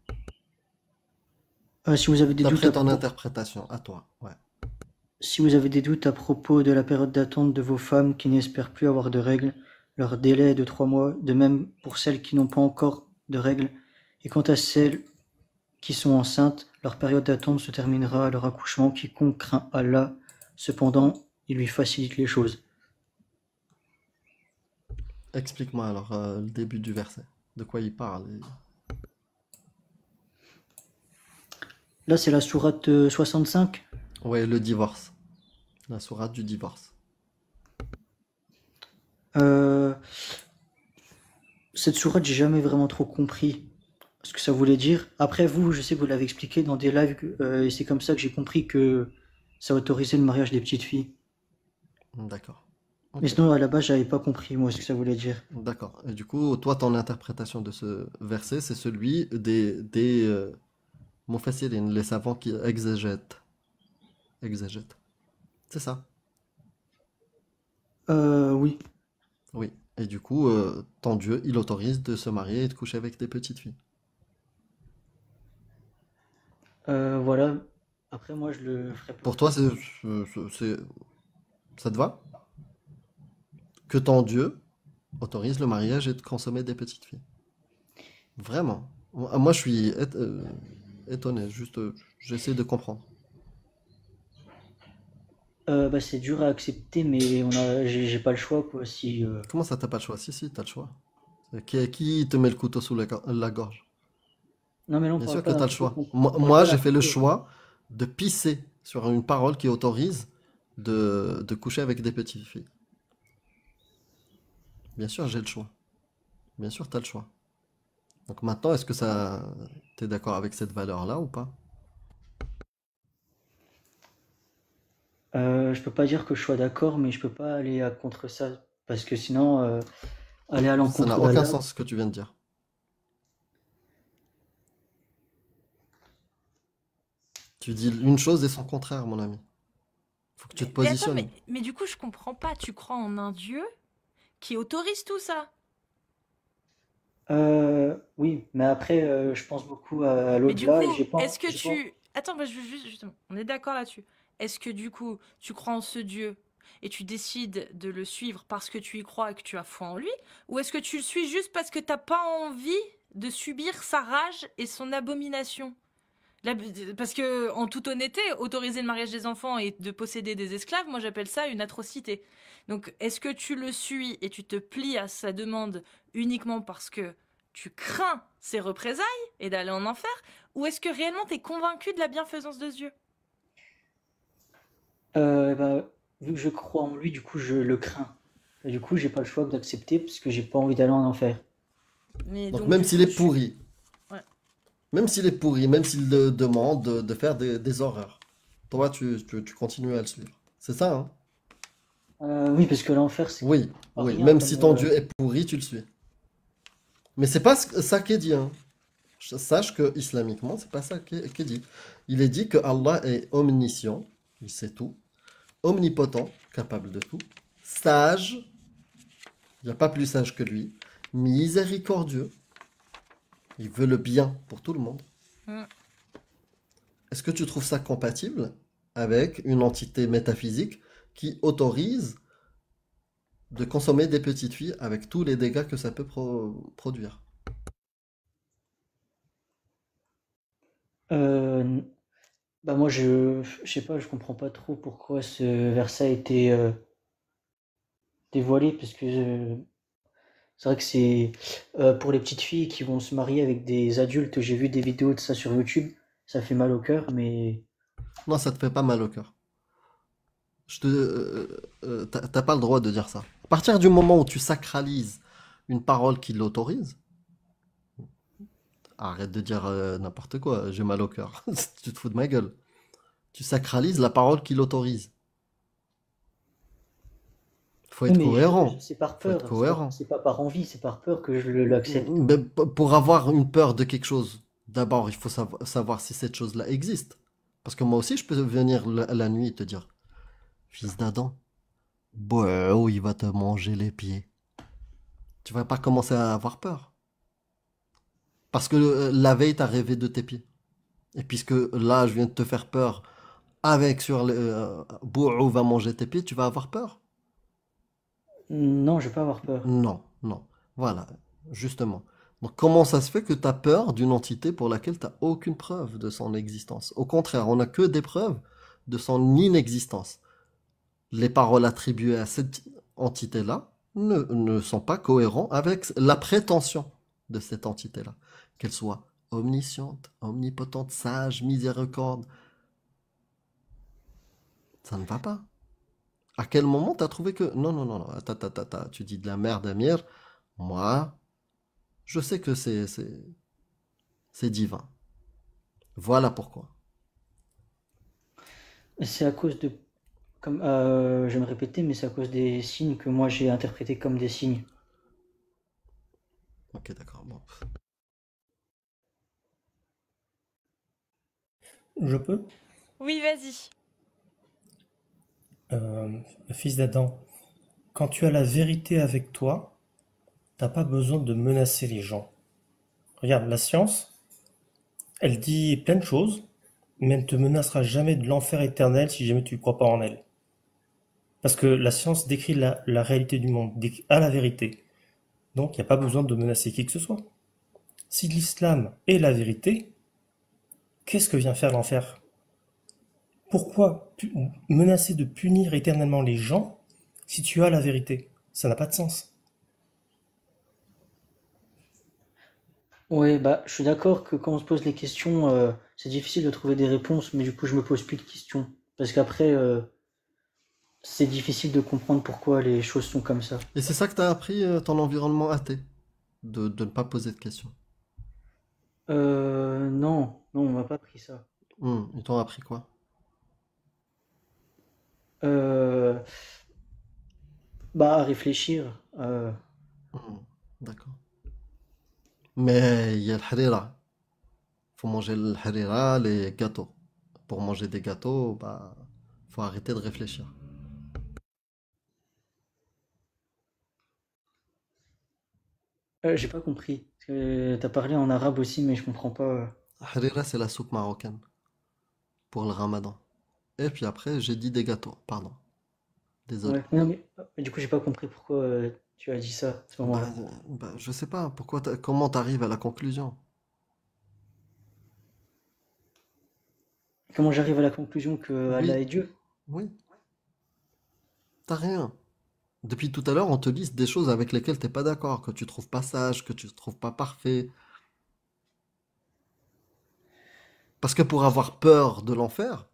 Si vous avez des doutes D'après à ton propos, interprétation, à toi. Ouais. si vous avez des doutes à propos de la période d'attente de vos femmes qui n'espèrent plus avoir de règles, leur délai est de 3 mois, de même pour celles qui n'ont pas encore de règles. Et quant à celles qui sont enceintes, leur période d'attente se terminera à leur accouchement. Quiconque craint Allah, cependant, il lui facilite les choses. Explique-moi alors le début du verset. De quoi il parle. Là, c'est la sourate 65. Ouais, le divorce. La sourate du divorce. Euh, cette sourate, j'ai jamais vraiment trop compris ce que ça voulait dire. Après, vous, je sais que vous l'avez expliqué dans des lives, et c'est comme ça que j'ai compris que ça autorisait le mariage des petites filles. D'accord. Mais Ok. sinon, à la base, j'avais pas compris, moi, ce que ça voulait dire. D'accord. Et du coup, toi, ton interprétation de ce verset, c'est celui des Mufassirin, les savants qui exégètent. Exégètent. C'est ça. Oui. Oui. Et du coup, ton Dieu, il autorise de se marier et de coucher avec des petites filles. Voilà. Après, moi, je le ferais pas. Pour toi, ça te va? Que ton Dieu autorise le mariage et de consommer des petites filles. Vraiment. Moi, je suis étonné. Juste, j'essaie de comprendre. Bah, c'est dur à accepter, mais j'ai pas le choix, quoi. Si, Comment ça, t'as pas le choix? Si, si, t'as le choix. Qui te met le couteau sous la gorge? Non, mais là, on Bien parle sûr que pas d'un t'as le couteau, choix. on parle Moi, pas j'ai d'un fait le couteau. choix de pisser sur une parole qui autorise de coucher avec des petites filles. Bien sûr, j'ai le choix. Bien sûr, t'as le choix. Donc maintenant, est-ce que ça, t'es d'accord avec cette valeur-là ou pas? Je peux pas dire que je sois d'accord, mais je peux pas aller à contre ça, parce que sinon, aller à Ça n'a l'encontre aucun d'Allah. sens ce que tu viens de dire. Tu dis une chose et son contraire, mon ami. Faut que tu te Mais attends, positionnes. mais du coup, je comprends pas. Tu crois en un Dieu qui autorise tout ça? Oui, mais après, je pense beaucoup à Mais du coup, l'au-delà et est-ce que j'ai pas. tu... Attends, bah, je veux juste, justement, on est d'accord là-dessus. Est-ce que du coup, tu crois en ce Dieu et tu décides de le suivre parce que tu y crois et que tu as foi en lui? Ou est-ce que tu le suis juste parce que t'as pas envie de subir sa rage et son abomination? Là, parce que, en toute honnêteté, autoriser le mariage des enfants et de posséder des esclaves, moi j'appelle ça une atrocité. Donc, est-ce que tu le suis et tu te plies à sa demande uniquement parce que tu crains ses représailles et d'aller en enfer? Ou est-ce que réellement tu es convaincu de la bienfaisance de Dieu? Bah, vu que je crois en lui, du coup, je le crains. Et du coup, j'ai pas le choix que d'accepter parce que j'ai pas envie d'aller en enfer. Mais Donc donc, même du s'il coup, est pourri, Ouais. même s'il te demande de faire des horreurs, toi tu continues à le suivre. C'est ça, hein? Oui, parce que l'enfer, c'est Oui, pas oui. rien Même comme. si ton Dieu est pourri, tu le suis. Mais c'est pas ça qui est dit, hein. Sache que islamiquement, c'est pas ça qui est dit. Il est dit que Allah est omniscient, il sait tout, omnipotent, capable de tout, sage, il n'y a pas plus sage que lui, miséricordieux, il veut le bien pour tout le monde. Mm. Est-ce que tu trouves ça compatible avec une entité métaphysique qui autorise de consommer des petites filles avec tous les dégâts que ça peut produire? Euh, Bah moi je sais pas, je comprends pas trop pourquoi ce verset a été dévoilé parce que c'est vrai que c'est pour les petites filles qui vont se marier avec des adultes. J'ai vu des vidéos de ça sur YouTube, ça fait mal au cœur, mais Non, ça te fait pas mal au cœur. T'as pas le droit de dire ça. À partir du moment où tu sacralises une parole qui l'autorise, arrête de dire n'importe quoi, j'ai mal au cœur. Tu te fous de ma gueule. Tu sacralises la parole qui l'autorise. Faut oui, être mais cohérent. c'est par Faut être peur, cohérent. c'est pas par envie, c'est par peur que je l'accepte. Mais pour avoir une peur de quelque chose, d'abord, il faut savoir si cette chose-là existe. Parce que moi aussi, je peux venir la nuit et te dire, fils d'Adam, oh, il va te manger les pieds. Tu vas pas commencer à avoir peur. Parce que la veille, t'as rêvé de tes pieds. Et puisque là, je viens de te faire peur avec sur le Bouhou va manger tes pieds, tu vas avoir peur. Non, je vais pas avoir peur. Non, non. Voilà, justement. Donc comment ça se fait que tu as peur d'une entité pour laquelle tu n'as aucune preuve de son existence? Au contraire, on n'a que des preuves de son inexistence. Les paroles attribuées à cette entité-là ne sont pas cohérentes avec la prétention de cette entité-là. Qu'elle soit omnisciente, omnipotente, sage, miséricorde, ça ne va pas. À quel moment tu as trouvé que... Non, non, non, non, tu dis de la merde, Amir. Moi, je sais que c'est divin. Voilà pourquoi. C'est à cause de, comme je vais me répéter, mais c'est à cause des signes que moi j'ai interprétés comme des signes. Ok, d'accord. Bon. Je peux? Oui, vas-y. Euh, Fils d'Adam, quand tu as la vérité avec toi, t'as pas besoin de menacer les gens. Regarde, la science, elle dit plein de choses, mais elle ne te menacera jamais de l'enfer éternel si jamais tu ne crois pas en elle. Parce que la science décrit la réalité du monde, à la vérité. Donc il n'y a pas besoin de menacer qui que ce soit. Si l'islam est la vérité, qu'est-ce que vient faire l'enfer? Pourquoi menacer de punir éternellement les gens si tu as la vérité? Ça n'a pas de sens. Ouais, bah je suis d'accord que quand on se pose les questions, c'est difficile de trouver des réponses, mais du coup je me pose plus de questions. Parce qu'après, c'est difficile de comprendre pourquoi les choses sont comme ça. Et c'est ça que t'as appris ton environnement athée, de ne pas poser de questions. Non, non, on m'a pas pris ça. Ils t'ont appris quoi? Euh, Bah à réfléchir. Hmm, d'accord. Mais il y a le harira. Faut manger le harira, les gâteaux. Pour manger des gâteaux, bah, faut arrêter de réfléchir. J'ai pas compris. Parce que t'as parlé en arabe aussi, mais je comprends pas. Harira, c'est la soupe marocaine pour le ramadan. Et puis après, j'ai dit des gâteaux, pardon. Désolé. Ouais, non, mais du coup j'ai pas compris pourquoi tu as dit ça à ce Bah, moment-là. je sais pas, comment t'arrives à la conclusion? Comment j'arrive à la conclusion que Allah Oui, est Dieu? oui, t'as rien. Depuis tout à l'heure, on te liste des choses avec lesquelles t'es pas d'accord, que tu trouves pas sage, que tu trouves pas parfait. Parce que pour avoir peur de l'enfer,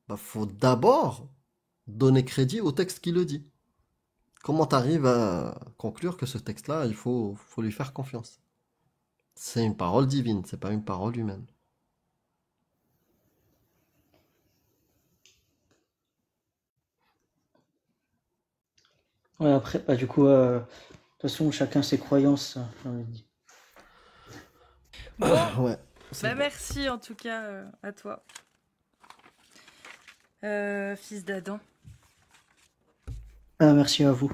bah, faut d'abord donner crédit au texte qui le dit. Comment t'arrives à conclure que ce texte-là, faut lui faire confiance? C'est une parole divine, c'est pas une parole humaine. Ouais, après, bah du coup, de toute façon chacun ses croyances, hein, j'ai envie de dire. Bon, Ouais, c'est bah bon. merci en tout cas à toi, fils d'Adam. Ah, merci à vous.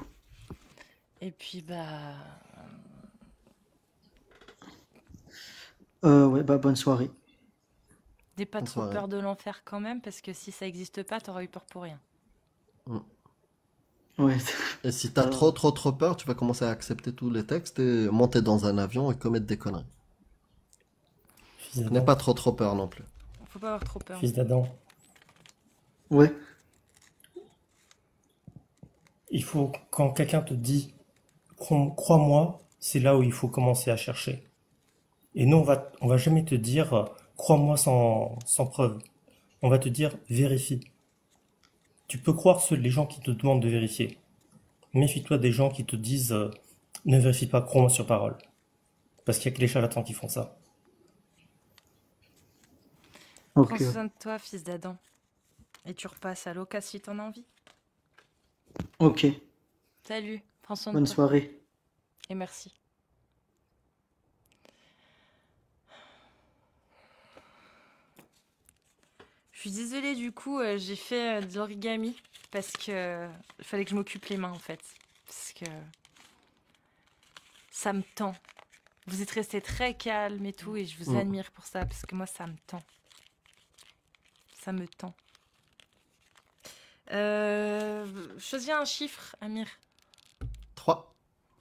Et puis bah, Ouais, bah bonne soirée. n'aie pas Bonne trop soirée. peur de l'enfer quand même, parce que si ça existe pas, t'auras eu peur pour rien. Mm. Ouais. Et si t'as Alors, trop peur, tu vas commencer à accepter tous les textes et monter dans un avion et commettre des conneries. Fils N'aie d'Adam. pas trop peur non plus. Faut pas avoir trop peur. Fils d'Adam. ouais. Il faut, quand quelqu'un te dit, crois-moi, c'est là où il faut commencer à chercher. Et nous, on va jamais te dire, crois-moi sans preuve. On va te dire, vérifie. Tu peux croire les gens qui te demandent de vérifier. Méfie-toi des gens qui te disent, ne vérifie pas, crois-moi sur parole. Parce qu'il y a que les charlatans qui font ça. Prends Ok. soin de toi, fils d'Adam. Et tu repasses à l'Oca si t'en as envie. Ok. Salut, prends soin de Bonne toi. soirée. Et merci. Je suis désolée du coup, j'ai fait de l'origami parce que il fallait que je m'occupe les mains en fait. Parce que ça me tend. Vous êtes restés très calme et tout et je vous Mm. admire pour ça parce que moi ça me tend. Ça me tend. Choisis un chiffre, Amir. 3.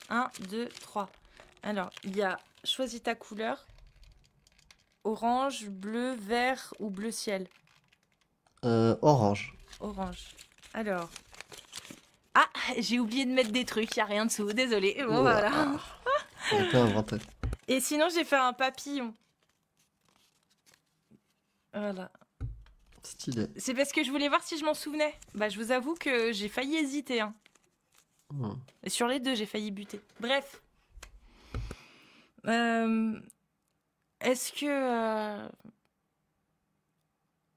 1, 2, 3. Alors, il y a choisis ta couleur. Orange, bleu, vert ou bleu ciel. Orange. Orange. Alors. Ah, j'ai oublié de mettre des trucs, il n'y a rien dessous, désolé. Bon, Ouah. voilà. Ça a été inventé. Et sinon, j'ai fait un papillon. Voilà. Stylé. C'est parce que je voulais voir si je m'en souvenais. Bah, je vous avoue que j'ai failli hésiter. Hein. Mm. Et sur les deux, j'ai failli buter. Bref. Est-ce que...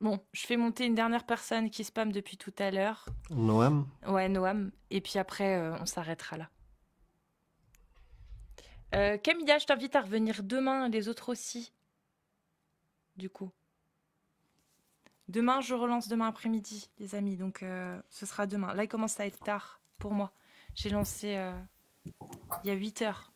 Bon, je fais monter une dernière personne qui spam depuis tout à l'heure. Noam. Ouais, Noam. Et puis après, on s'arrêtera là. Camilla, je t'invite à revenir demain, les autres aussi. Du coup. Demain, je relance demain après-midi, les amis. Donc, ce sera demain. Là, il commence à être tard pour moi. J'ai lancé il y a 8 heures.